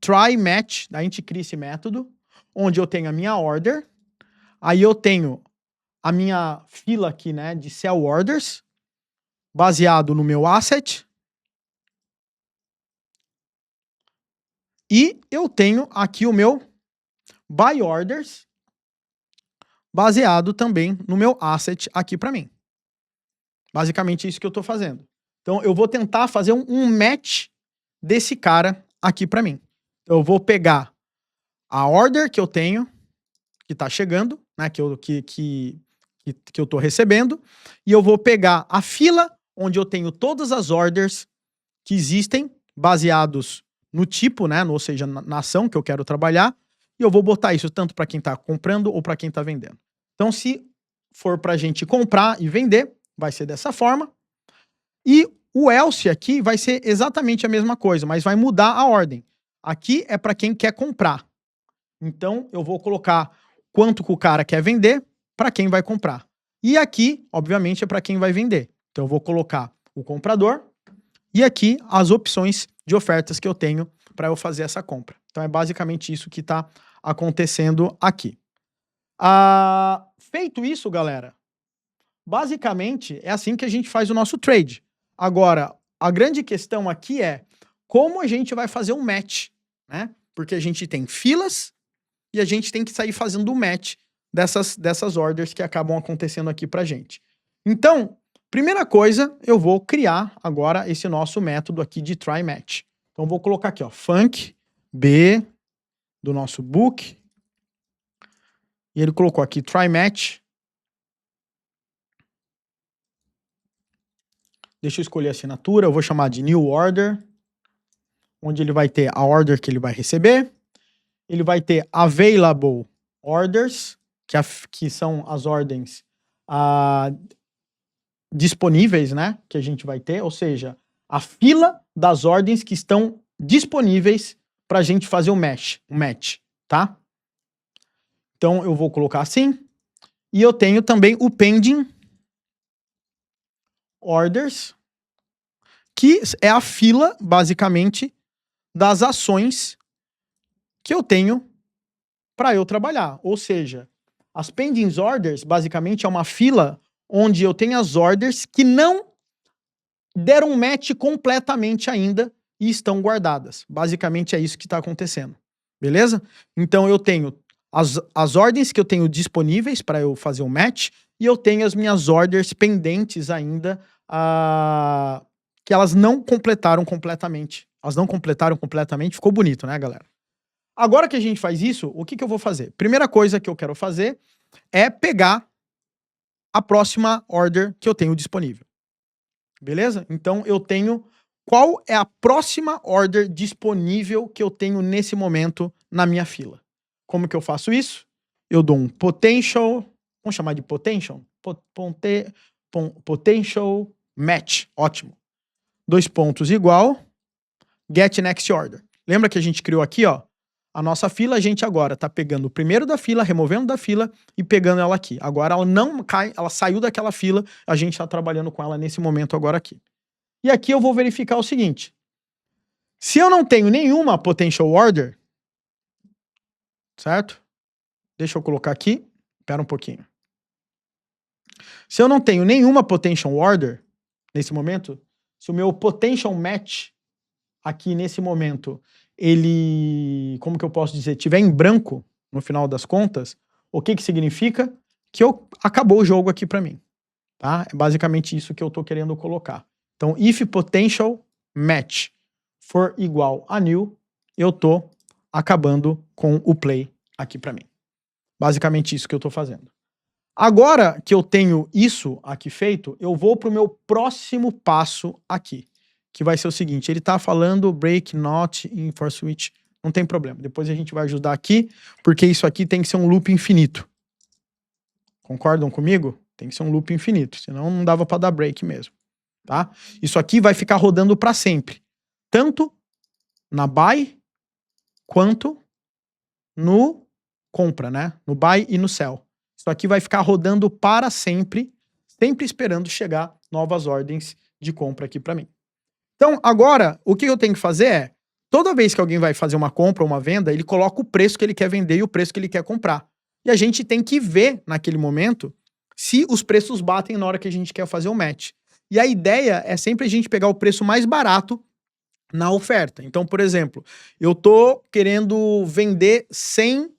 try match, a gente cria esse método, onde eu tenho a minha order, aí eu tenho a minha fila aqui, né, de sell orders, baseado no meu asset. E eu tenho aqui o meu buy orders, baseado também no meu asset aqui para mim. Basicamente isso que eu estou fazendo. Então eu vou tentar fazer um match desse cara aqui para mim. Eu vou pegar a order que eu tenho, que está chegando, né, que eu estou recebendo, e eu vou pegar a fila onde eu tenho todas as orders que existem, baseados no tipo, né, ou seja, na ação que eu quero trabalhar, e eu vou botar isso tanto para quem está comprando ou para quem está vendendo. Então, se for para a gente comprar e vender, vai ser dessa forma. E o else aqui vai ser exatamente a mesma coisa, mas vai mudar a ordem. Aqui é para quem quer comprar. Então, eu vou colocar quanto que o cara quer vender para quem vai comprar. E aqui, obviamente, é para quem vai vender. Então, eu vou colocar o comprador e aqui as opções de ofertas que eu tenho para eu fazer essa compra. Então, é basicamente isso que está acontecendo aqui. Feito isso, galera, basicamente é assim que a gente faz o nosso trade. Agora, a grande questão aqui é como a gente vai fazer um match, né? Porque a gente tem filas e a gente tem que sair fazendo o match dessas orders que acabam acontecendo aqui pra gente. Então, primeira coisa, eu vou criar agora esse nosso método aqui de try match. Então, vou colocar aqui, ó, func b do nosso book. E ele colocou aqui try match. Deixa eu escolher a assinatura, eu vou chamar de new order, onde ele vai ter a order que ele vai receber. Ele vai ter available orders, que são as ordens disponíveis, né? Que a gente vai ter, ou seja, a fila das ordens que estão disponíveis para a gente fazer o match, tá? Então eu vou colocar assim. E eu tenho também o pending orders, que é a fila, basicamente, das ações que eu tenho para eu trabalhar. Ou seja, as pending orders, basicamente, é uma fila onde eu tenho as orders que não deram match completamente ainda e estão guardadas. Basicamente é isso que está acontecendo. Beleza? Então eu tenho as ordens que eu tenho disponíveis para eu fazer um match e eu tenho as minhas orders pendentes ainda que elas não completaram completamente. Elas não completaram completamente. Ficou bonito, né, galera? Agora que a gente faz isso, o que eu vou fazer? Primeira coisa que eu quero fazer é pegar a próxima order que eu tenho disponível. Beleza? Então eu tenho... Qual é a próxima order disponível que eu tenho nesse momento na minha fila? Como que eu faço isso? Eu dou um potential... Vamos chamar de potential? Potential match. Ótimo. 2 pontos igual. Get next order. Lembra que a gente criou aqui, ó? A nossa fila, a gente agora tá pegando o primeiro da fila, removendo da fila e pegando ela aqui. Agora ela não cai, ela saiu daquela fila, a gente tá trabalhando com ela nesse momento agora aqui. E aqui eu vou verificar o seguinte. Se eu não tenho nenhuma potential order, certo? Deixa eu colocar aqui. Espera um pouquinho. Se eu não tenho nenhuma potential order, nesse momento, se o meu potential match aqui nesse momento, ele, como que eu posso dizer, tiver em branco no final das contas, o que que significa? Que acabou o jogo aqui para mim, tá? É basicamente isso que eu tô querendo colocar. Então, if potential match for igual a nil, eu tô acabando com o play aqui para mim. Basicamente isso que eu tô fazendo. Agora que eu tenho isso aqui feito, eu vou pro meu próximo passo aqui, que vai ser o seguinte, ele tá falando break not in for switch, não tem problema, depois a gente vai ajudar aqui, porque isso aqui tem que ser um loop infinito. Concordam comigo? Tem que ser um loop infinito, senão não dava para dar break mesmo, tá? Isso aqui vai ficar rodando para sempre, tanto na buy quanto no compra, né? No buy e no sell. Isso aqui vai ficar rodando para sempre, sempre esperando chegar novas ordens de compra aqui para mim. Então, agora, o que eu tenho que fazer é, toda vez que alguém vai fazer uma compra ou uma venda, ele coloca o preço que ele quer vender e o preço que ele quer comprar. E a gente tem que ver, naquele momento, se os preços batem na hora que a gente quer fazer o match. E a ideia é sempre a gente pegar o preço mais barato na oferta. Então, por exemplo, eu tô querendo vender 100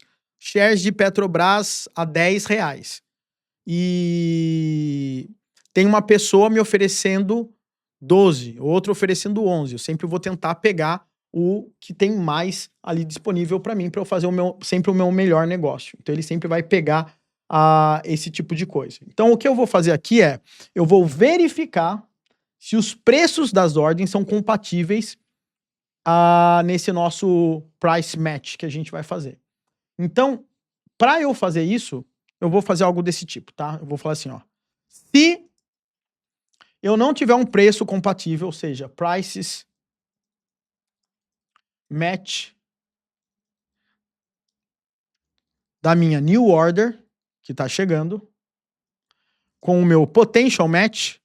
shares de Petrobras a R$10. E tem uma pessoa me oferecendo 12, outro oferecendo 11. Eu sempre vou tentar pegar o que tem mais ali disponível para mim, para eu fazer sempre o meu melhor negócio. Então ele sempre vai pegar esse tipo de coisa. Então o que eu vou fazer aqui é, eu vou verificar se os preços das ordens são compatíveis nesse nosso price match que a gente vai fazer. Então, para eu fazer isso, eu vou fazer algo desse tipo, tá? Eu vou falar assim, ó. Se eu não tiver um preço compatível, ou seja, prices match da minha new order, que está chegando, com o meu potential match,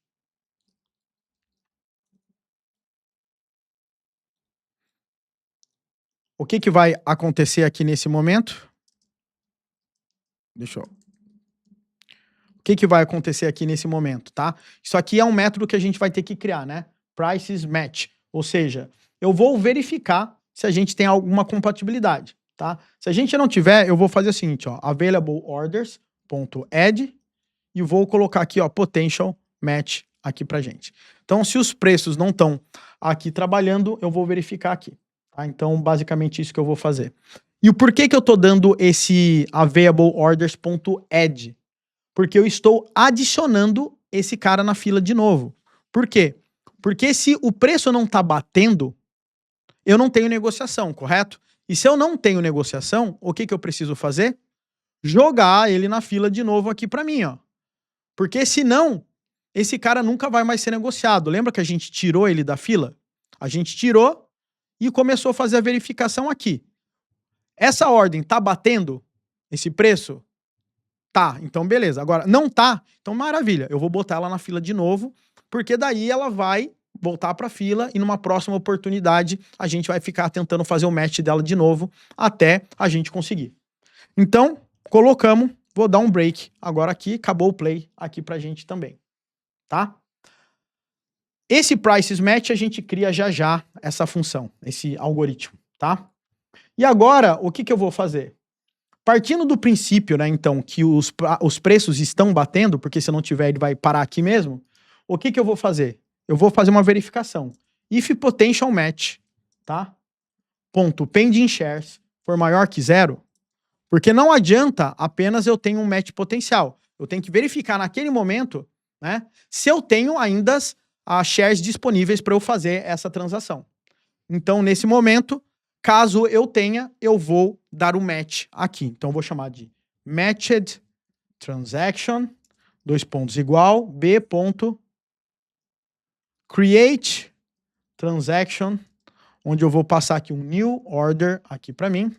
o que que vai acontecer aqui nesse momento? Deixa eu... O que que vai acontecer aqui nesse momento, tá? Isso aqui é um método que a gente vai ter que criar, né? Prices match. Ou seja, eu vou verificar se a gente tem alguma compatibilidade, tá? Se a gente não tiver, eu vou fazer o seguinte, ó, available orders.add e vou colocar aqui, ó, potential match aqui pra gente. Então, se os preços não estão aqui trabalhando, eu vou verificar aqui, tá? Então, basicamente isso que eu vou fazer. E o porquê que eu tô dando esse available orders.add? Porque eu estou adicionando esse cara na fila de novo. Por quê? Porque se o preço não tá batendo, eu não tenho negociação, correto? E se eu não tenho negociação, o que que eu preciso fazer? Jogar ele na fila de novo aqui para mim, ó. Porque senão, esse cara nunca vai mais ser negociado. Lembra que a gente tirou ele da fila? A gente tirou e começou a fazer a verificação aqui. Essa ordem tá batendo esse preço? Tá, então beleza. Agora, não tá, então maravilha. Eu vou botar ela na fila de novo, porque daí ela vai voltar para a fila e numa próxima oportunidade a gente vai ficar tentando fazer o match dela de novo até a gente conseguir. Então, colocamos, vou dar um break agora aqui, acabou o play aqui pra gente também, tá? Esse prices match a gente cria já já essa função, esse algoritmo, tá? E agora, o que eu vou fazer? Partindo do princípio, né, então, que os preços estão batendo, porque se não tiver ele vai parar aqui mesmo, o que eu vou fazer? Eu vou fazer uma verificação. If potential match, tá? Ponto pending shares for maior que 0, porque não adianta apenas eu ter um match potencial. Eu tenho que verificar naquele momento, né, se eu tenho ainda as shares disponíveis para eu fazer essa transação. Então, nesse momento, caso eu tenha, eu vou dar o match aqui. Então, eu vou chamar de matched transaction, igual, b.create transaction, onde eu vou passar aqui um new order aqui para mim,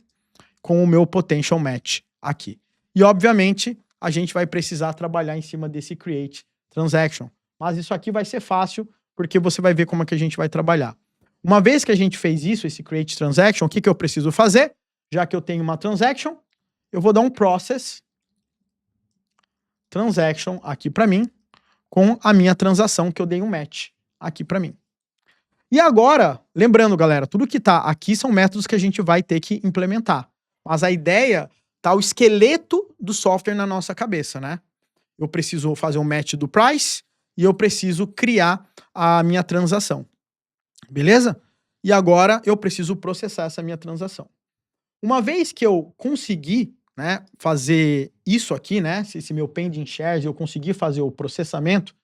com o meu potential match aqui. E, obviamente, a gente vai precisar trabalhar em cima desse create transaction. Mas isso aqui vai ser fácil, porque você vai ver como é que a gente vai trabalhar. Uma vez que a gente fez isso, esse create transaction, o que eu preciso fazer? Já que eu tenho uma transaction, eu vou dar um process transaction aqui para mim, com a minha transação que eu dei um match aqui para mim. E agora, lembrando, galera, tudo que tá aqui são métodos que a gente vai ter que implementar. Mas a ideia tá o esqueleto do software na nossa cabeça, né? Eu preciso fazer um match do price e eu preciso criar a minha transação. Beleza? E agora eu preciso processar essa minha transação. Uma vez que eu conseguir, né, fazer isso aqui, né, esse meu pending shares, eu conseguir fazer o processamento,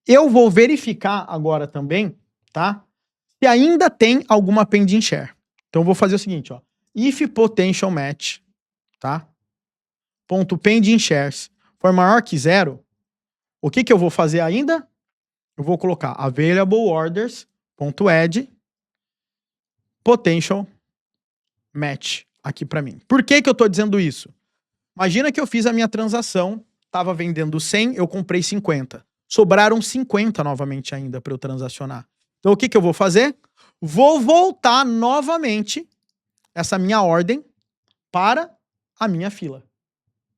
eu vou verificar agora também, tá, se ainda tem alguma pending share. Então eu vou fazer o seguinte, ó, if potential match, tá, ponto pending shares for maior que 0, o que eu vou fazer ainda? Eu vou colocar available orders.add potential match aqui para mim. Por que eu tô dizendo isso? Imagina que eu fiz a minha transação, tava vendendo 100, eu comprei 50. Sobraram 50 novamente ainda para eu transacionar. Então o que eu vou fazer? Vou voltar novamente essa minha ordem para a minha fila.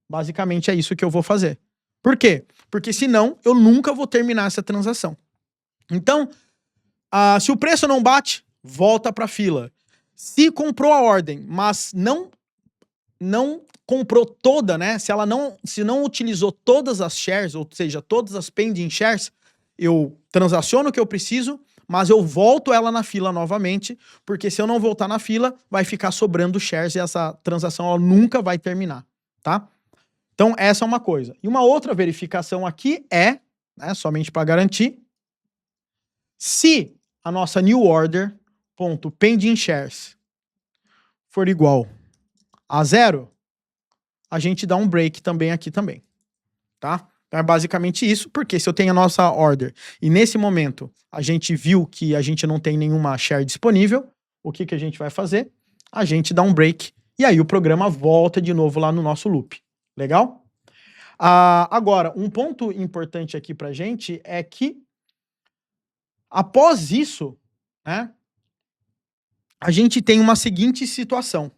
Basicamente é isso que eu vou fazer. Por quê? Porque senão eu nunca vou terminar essa transação. Então, se o preço não bate, volta para a fila. Se comprou a ordem, mas não comprou toda, né? Se não utilizou todas as shares, ou seja, todas as pending shares, eu transaciono o que eu preciso, mas eu volto ela na fila novamente, porque se eu não voltar na fila, vai ficar sobrando shares e essa transação ela nunca vai terminar, tá? Então, essa é uma coisa. E uma outra verificação aqui é, né, somente para garantir, se a nossa new order pending shares for igual a 0, a gente dá um break também aqui também, tá? Então é basicamente isso, porque se eu tenho a nossa order e nesse momento a gente viu que a gente não tem nenhuma share disponível, o que a gente vai fazer? A gente dá um break e aí o programa volta de novo lá no nosso loop. Legal? Agora, um ponto importante aqui pra gente é que após isso, né, a gente tem uma seguinte situação.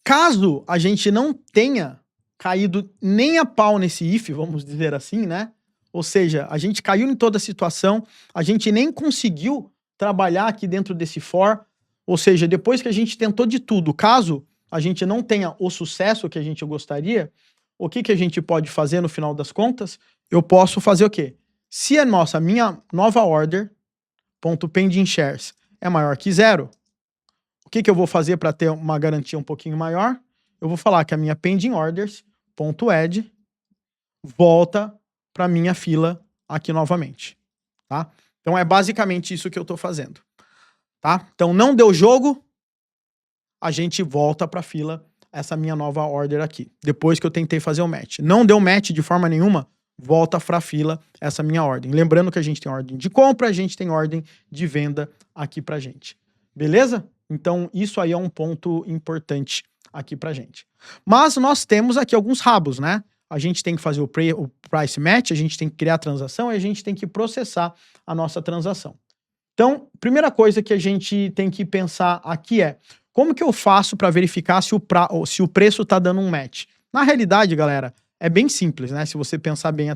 Caso a gente não tenha caído nem a pau nesse if, vamos dizer assim, né? Ou seja, a gente caiu em toda a situação, a gente nem conseguiu trabalhar aqui dentro desse for, ou seja, depois que a gente tentou de tudo, caso a gente não tenha o sucesso que a gente gostaria, o que a gente pode fazer no final das contas? Eu posso fazer o quê? Se a minha nova order, pending shares, é maior que 0, o que eu vou fazer para ter uma garantia um pouquinho maior? Eu vou falar que a minha pending orders.add volta para minha fila aqui novamente, tá? Então é basicamente isso que eu estou fazendo, tá? Então não deu jogo, a gente volta para a fila essa minha nova order aqui, depois que eu tentei fazer o match. Não deu match de forma nenhuma, volta para a fila essa minha ordem. Lembrando que a gente tem ordem de compra, a gente tem ordem de venda aqui pra gente. Beleza? Então isso aí é um ponto importante aqui pra gente. Mas nós temos aqui alguns rabos, né? A gente tem que fazer o price match, a gente tem que criar a transação e a gente tem que processar a nossa transação. Então, primeira coisa que a gente tem que pensar aqui é como que eu faço para verificar se o preço está dando um match? Na realidade, galera, é bem simples, né? Se você prestar bem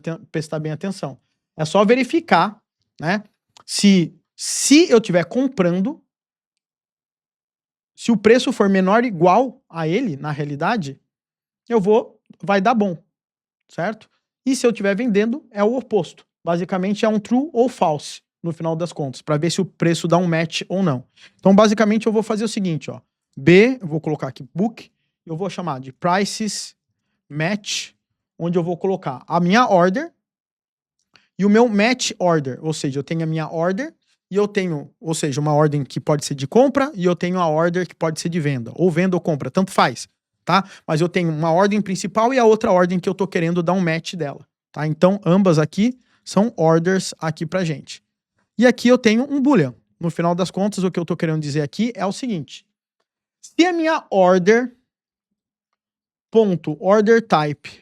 atenção. É só verificar, né? Se eu estiver comprando, se o preço for menor ou igual a ele, na realidade, vai dar bom, certo? E se eu estiver vendendo, é o oposto. Basicamente é um true ou false, no final das contas, para ver se o preço dá um match ou não. Então, basicamente, eu vou fazer o seguinte, ó. Eu vou colocar aqui book, eu vou chamar de prices match, onde eu vou colocar a minha order e o meu match order, ou seja, eu tenho a minha order e eu tenho, ou seja, uma ordem que pode ser de compra e eu tenho a order que pode ser de venda, ou venda ou compra, tanto faz, tá? Mas eu tenho uma ordem principal e a outra ordem que eu tô querendo dar um match dela, tá? Então, ambas aqui são orders aqui pra gente. E aqui eu tenho um boolean. No final das contas, o que eu tô querendo dizer aqui é o seguinte: se a minha order ponto order type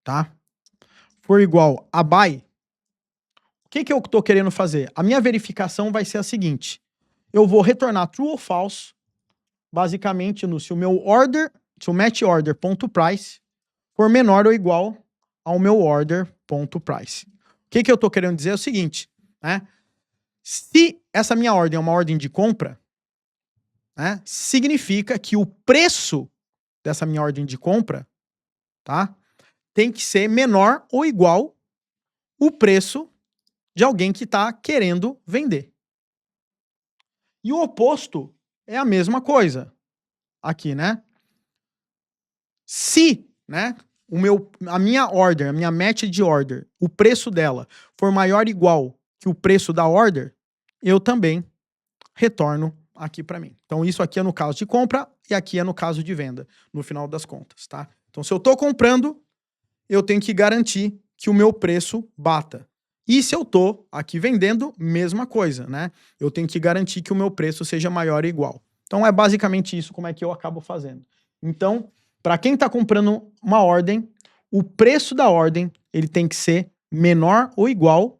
tá? For igual a buy, o que eu tô querendo fazer? A minha verificação vai ser a seguinte: eu vou retornar true ou false, basicamente se o meu order, se o match order ponto price for menor ou igual ao meu order ponto price. O que eu tô querendo dizer é o seguinte, né? Se essa minha ordem é uma ordem de compra, né, significa que o preço dessa minha ordem de compra, tá, tem que ser menor ou igual o preço de alguém que está querendo vender. E o oposto é a mesma coisa aqui, né? Se, né, a minha order, a minha match de order, o preço dela for maior ou igual que o preço da order, eu também retorno aqui para mim. Então isso aqui é no caso de compra e aqui é no caso de venda, no final das contas, tá? Então se eu estou comprando, eu tenho que garantir que o meu preço bata. E se eu tô aqui vendendo, mesma coisa, né? Eu tenho que garantir que o meu preço seja maior ou igual. Então é basicamente isso como é que eu acabo fazendo. Então, para quem está comprando uma ordem, o preço da ordem ele tem que ser menor ou igual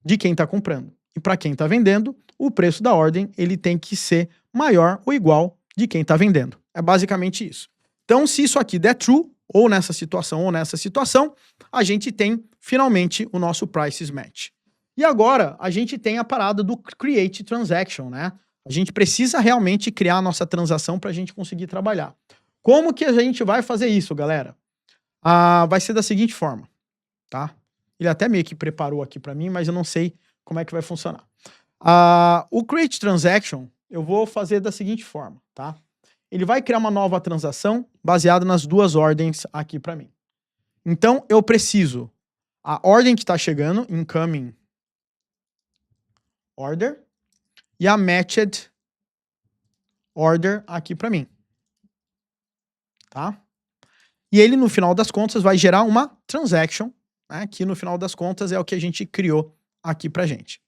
de quem está comprando. E para quem está vendendo, o preço da ordem ele tem que ser maior ou igual de quem está vendendo. É basicamente isso. Então, se isso aqui der true, ou nessa situação, a gente tem finalmente o nosso prices match. E agora a gente tem a parada do create transaction, né? A gente precisa realmente criar a nossa transação para a gente conseguir trabalhar. Como que a gente vai fazer isso, galera? Vai ser da seguinte forma, tá? Ele até meio que preparou aqui para mim, mas eu não sei como é que vai funcionar. O create transaction eu vou fazer da seguinte forma, tá? Ele vai criar uma nova transação baseada nas duas ordens aqui para mim. Então, eu preciso a ordem que está chegando, incoming order, e a matched order aqui para mim. Tá? E ele, no final das contas, vai gerar uma transaction, né, que no final das contas é o que a gente criou aqui pra gente.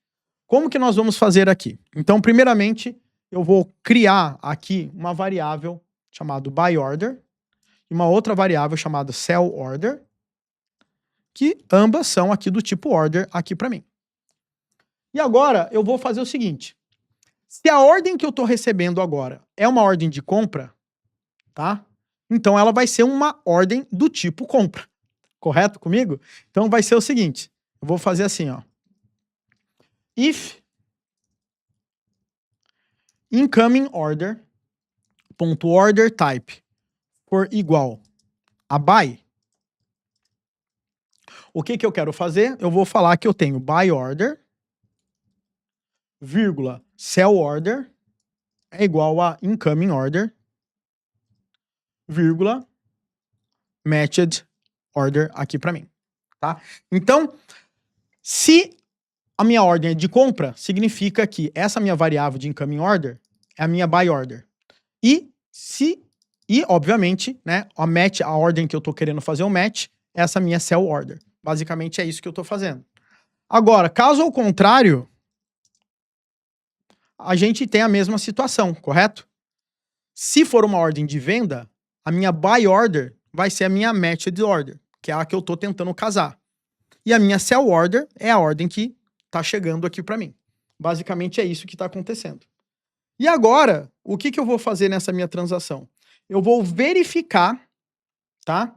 Como que nós vamos fazer aqui? Então, primeiramente, eu vou criar aqui uma variável chamada buyOrder e uma outra variável chamada sellOrder, que ambas são aqui do tipo order aqui para mim. E agora eu vou fazer o seguinte: se a ordem que eu estou recebendo agora é uma ordem de compra, tá? Então ela vai ser uma ordem do tipo compra. Correto comigo? Então vai ser o seguinte, eu vou fazer assim, ó. If incoming order ponto order type for igual a buy, o que eu quero fazer? Eu vou falar que eu tenho buy order, vírgula, sell order é igual a incoming order, vírgula, matched order aqui para mim, tá? Então, se a minha ordem é de compra, significa que essa minha variável de incoming order é a minha buy order. E obviamente, né, a ordem que eu tô querendo fazer o match é essa minha sell order. Basicamente é isso que eu tô fazendo. Agora, caso ao contrário, a gente tem a mesma situação, correto? Se for uma ordem de venda, a minha buy order vai ser a minha matched order, que é a que eu tô tentando casar. E a minha sell order é a ordem que tá chegando aqui para mim. Basicamente é isso que tá acontecendo. E agora, o que eu vou fazer nessa minha transação? Eu vou verificar tá?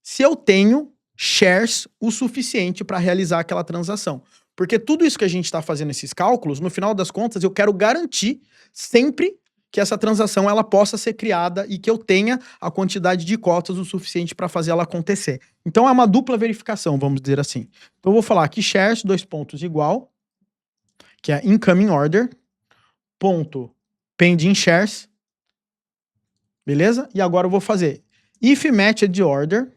Se eu tenho shares o suficiente para realizar aquela transação. Porque tudo isso que a gente está fazendo, esses cálculos, no final das contas, eu quero garantir sempre que essa transação ela possa ser criada e que eu tenha a quantidade de cotas o suficiente para fazer ela acontecer. Então é uma dupla verificação, vamos dizer assim. Então eu vou falar que shares, dois pontos, igual, que é incoming order, ponto, pending shares, beleza? E agora eu vou fazer if matched order,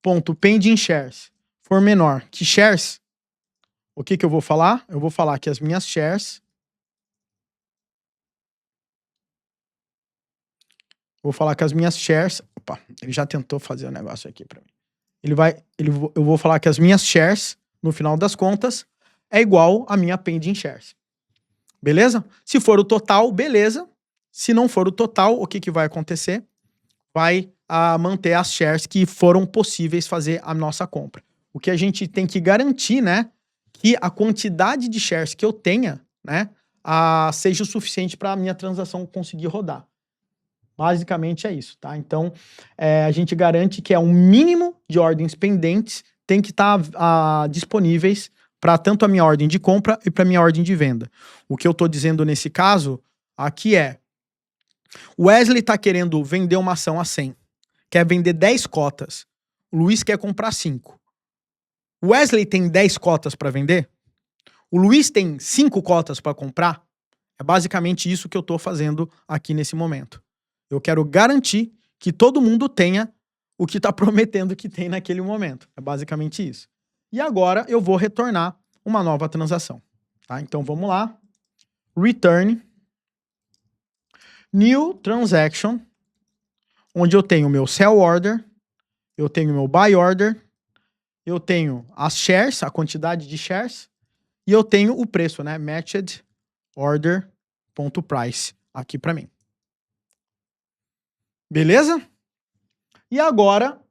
ponto, pending shares, for menor que shares, o que eu vou falar? Eu vou falar que as minhas shares, opa, ele já tentou fazer o negócio aqui para mim. Eu vou falar que as minhas shares, no final das contas, é igual a minha pending shares. Beleza? Se for o total, beleza. Se não for o total, o que vai acontecer? Vai manter as shares que foram possíveis fazer a nossa compra. O que a gente tem que garantir, né? Que a quantidade de shares que eu tenha, né? Seja o suficiente para a minha transação conseguir rodar. Basicamente é isso, tá? Então, a gente garante que um mínimo de ordens pendentes tem que estar disponíveis para tanto a minha ordem de compra e para a minha ordem de venda. O que eu estou dizendo nesse caso aqui o Wesley está querendo vender uma ação a 100, quer vender 10 cotas. O Luiz quer comprar 5. O Wesley tem 10 cotas para vender? O Luiz tem 5 cotas para comprar? É basicamente isso que eu estou fazendo aqui nesse momento. Eu quero garantir que todo mundo tenha o que está prometendo que tem naquele momento. É basicamente isso. E agora eu vou retornar uma nova transação. Tá? Então vamos lá. Return. New transaction. Onde eu tenho o meu sell order. Eu tenho o meu buy order. Eu tenho as shares, a quantidade de shares. E eu tenho o preço, né? Matched order.price aqui para mim. Beleza? E agora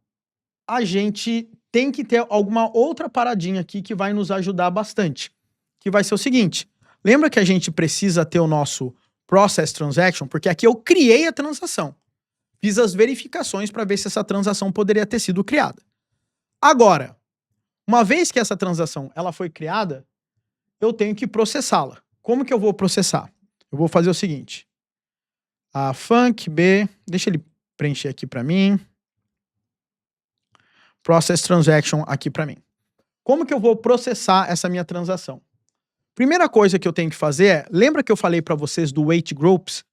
a gente tem que ter alguma outra paradinha aqui que vai nos ajudar bastante. Que vai ser o seguinte. Lembra que a gente precisa ter o nosso process transaction? Porque aqui eu criei a transação. Fiz as verificações para ver se essa transação poderia ter sido criada. Agora, uma vez que essa transação ela foi criada, eu tenho que processá-la. Como que eu vou processar? Eu vou fazer o seguinte. A func b, deixa ele preencher aqui para mim. Process transaction aqui para mim. Como que eu vou processar essa minha transação? Primeira coisa que eu tenho que fazer lembra que eu falei para vocês do wait groups?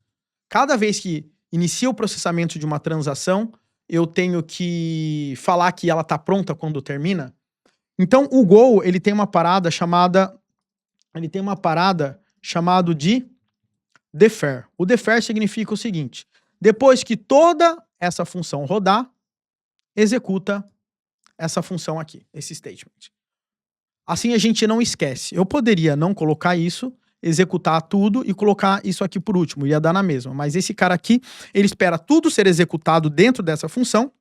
Cada vez que inicia o processamento de uma transação, eu tenho que falar que ela está pronta quando termina. Então o Go, ele tem uma parada chamada de defer. O defer significa o seguinte: depois que toda essa função rodar, executa essa função aqui, esse statement. Assim a gente não esquece. Eu poderia não colocar isso, executar tudo e colocar isso aqui por último, ia dar na mesma. Mas esse cara aqui, ele espera tudo ser executado dentro dessa função,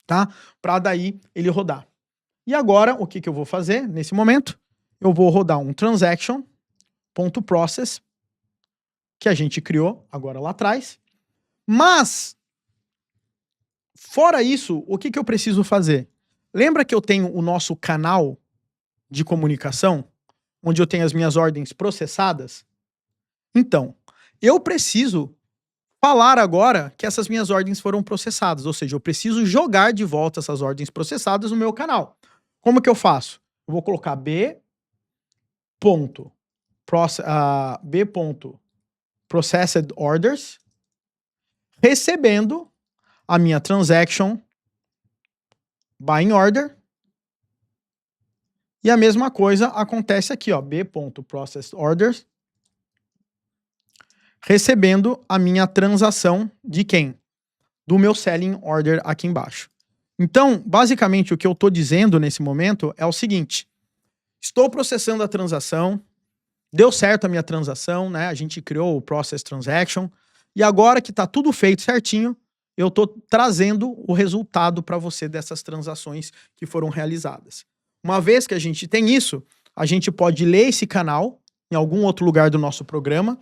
tá? Para daí ele rodar. E agora, o que eu vou fazer nesse momento? Eu vou rodar um transaction.process que a gente criou agora lá atrás. Mas, fora isso, o que eu preciso fazer? Lembra que eu tenho o nosso canal de comunicação, onde eu tenho as minhas ordens processadas? Então, eu preciso falar agora que essas minhas ordens foram processadas, ou seja, eu preciso jogar de volta essas ordens processadas no meu canal. Como que eu faço? Eu vou colocar B.processed orders, recebendo a minha transaction buying order. E a mesma coisa acontece aqui, ó, B.processed orders, recebendo a minha transação de quem? Do meu selling order aqui embaixo. Então, basicamente, o que eu estou dizendo nesse momento é o seguinte: estou processando a transação, deu certo a minha transação, né? A gente criou o process transaction, e agora que está tudo feito certinho, eu estou trazendo o resultado para você dessas transações que foram realizadas. Uma vez que a gente tem isso, a gente pode ler esse canal em algum outro lugar do nosso programa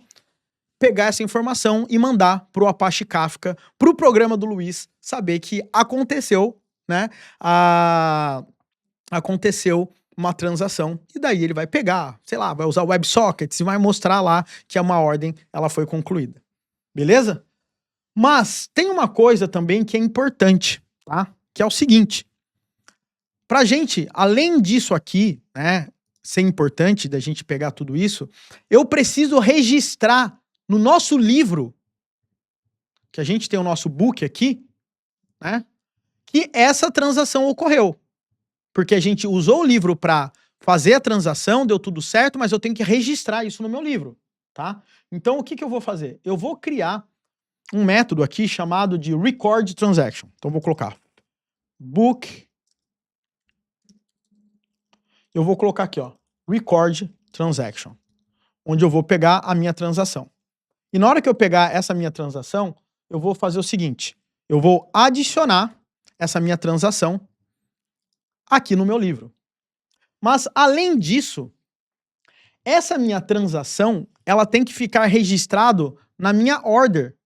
pegar essa informação e mandar para o Apache Kafka, para o programa do Luiz, saber que aconteceu, né? Aconteceu uma transação, e daí ele vai pegar, sei lá, vai usar o WebSockets e vai mostrar lá que uma ordem ela foi concluída. Beleza? Mas tem uma coisa também que é importante, tá? Que é o seguinte: pra gente, além disso aqui, né, ser importante da gente pegar tudo isso, eu preciso registrar no nosso livro, que a gente tem o nosso book aqui, né, que essa transação ocorreu. Porque a gente usou o livro para fazer a transação, deu tudo certo, mas eu tenho que registrar isso no meu livro, tá? Então, o que eu vou fazer? Eu vou criar um método aqui chamado de Record Transaction. Então, vou colocar book. Eu vou colocar aqui, ó, Record Transaction, onde eu vou pegar a minha transação. E na hora que eu pegar essa minha transação, eu vou fazer o seguinte: eu vou adicionar essa minha transação aqui no meu livro. Mas, além disso, essa minha transação, ela tem que ficar registrado na minha order.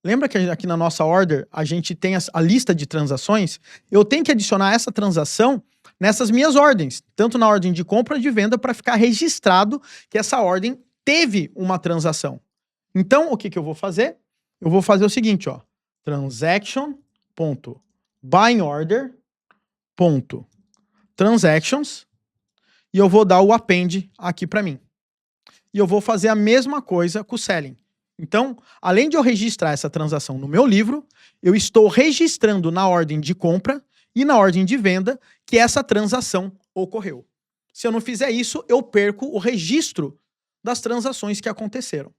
Lembra que aqui na nossa order a gente tem a lista de transações? Eu tenho que adicionar essa transação nessas minhas ordens, tanto na ordem de compra e de venda, para ficar registrado que essa ordem teve uma transação. Então, o que eu vou fazer? Eu vou fazer o seguinte, ó, transaction.buyingorder.transactions, e eu vou dar o append aqui para mim. E eu vou fazer a mesma coisa com o selling. Então, além de eu registrar essa transação no meu livro, eu estou registrando na ordem de compra e na ordem de venda que essa transação ocorreu. Se eu não fizer isso, eu perco o registro das transações que aconteceram.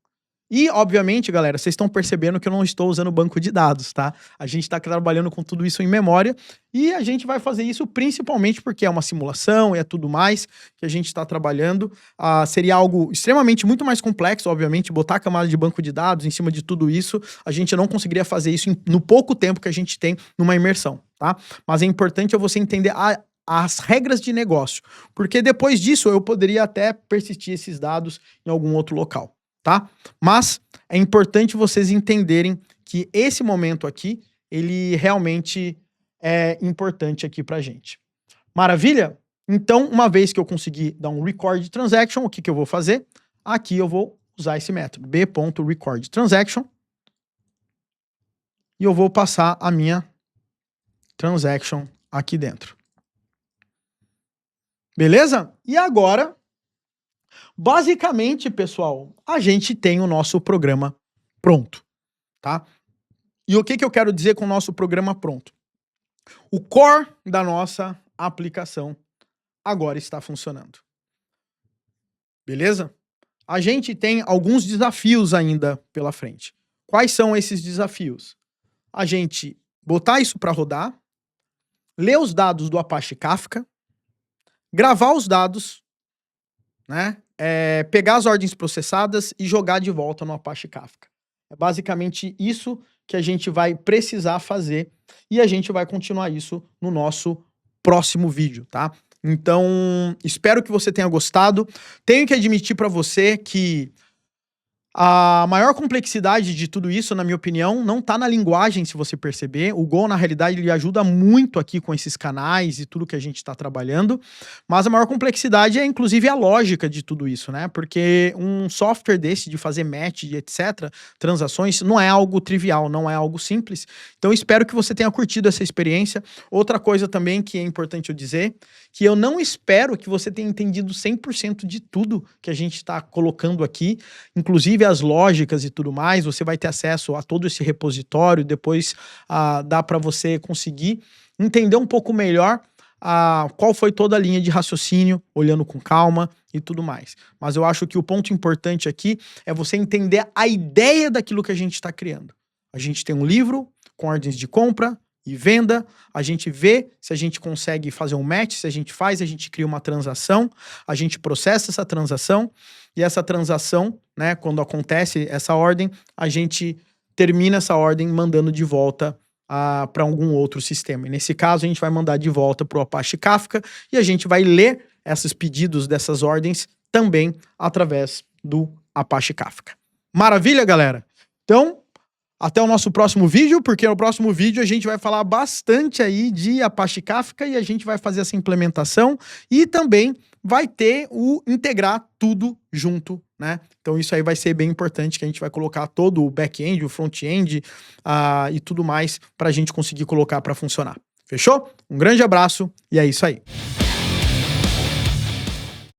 E, obviamente, galera, vocês estão percebendo que eu não estou usando banco de dados, tá? A gente está trabalhando com tudo isso em memória e a gente vai fazer isso principalmente porque é uma simulação e é tudo mais que a gente está trabalhando. Seria algo extremamente muito mais complexo, obviamente, botar a camada de banco de dados em cima de tudo isso. A gente não conseguiria fazer isso no pouco tempo que a gente tem numa imersão, tá? Mas é importante você entender as regras de negócio, porque depois disso eu poderia até persistir esses dados em algum outro local. Tá? Mas é importante vocês entenderem que esse momento aqui, ele realmente é importante aqui pra gente. Maravilha? Então, uma vez que eu conseguir dar um record transaction, o que eu vou fazer? Aqui eu vou usar esse método, b.recordTransaction, e eu vou passar a minha transaction aqui dentro. Beleza? E agora, basicamente, pessoal, a gente tem o nosso programa pronto, tá? E o que eu quero dizer com o nosso programa pronto? O core da nossa aplicação agora está funcionando. Beleza? A gente tem alguns desafios ainda pela frente. Quais são esses desafios? A gente botar isso para rodar, ler os dados do Apache Kafka, gravar os dados, né? Pegar as ordens processadas e jogar de volta no Apache Kafka. É basicamente isso que a gente vai precisar fazer e a gente vai continuar isso no nosso próximo vídeo, tá? Então, espero que você tenha gostado. Tenho que admitir para você que a maior complexidade de tudo isso, na minha opinião, não tá na linguagem, se você perceber. O Go, na realidade, ele ajuda muito aqui com esses canais e tudo que a gente está trabalhando. Mas a maior complexidade é, inclusive, a lógica de tudo isso, né? Porque um software desse, de fazer match e etc., transações, não é algo trivial, não é algo simples. Então, espero que você tenha curtido essa experiência. Outra coisa também que é importante eu dizer, que eu não espero que você tenha entendido 100% de tudo que a gente está colocando aqui, inclusive as lógicas e tudo mais. Você vai ter acesso a todo esse repositório, depois dá para você conseguir entender um pouco melhor qual foi toda a linha de raciocínio, olhando com calma e tudo mais. Mas eu acho que o ponto importante aqui é você entender a ideia daquilo que a gente está criando. A gente tem um livro com ordens de compra e venda, a gente vê se a gente consegue fazer um match, se a gente faz, a gente cria uma transação, a gente processa essa transação, e essa transação, né, quando acontece essa ordem, a gente termina essa ordem mandando de volta para algum outro sistema. E nesse caso, a gente vai mandar de volta para o Apache Kafka, e a gente vai ler esses pedidos dessas ordens também através do Apache Kafka. Maravilha, galera? Então, até o nosso próximo vídeo, porque no próximo vídeo a gente vai falar bastante aí de Apache Kafka e a gente vai fazer essa implementação e também vai ter o integrar tudo junto, né? Então isso aí vai ser bem importante, que a gente vai colocar todo o back-end, o front-end e tudo mais para a gente conseguir colocar para funcionar. Fechou? Um grande abraço e é isso aí.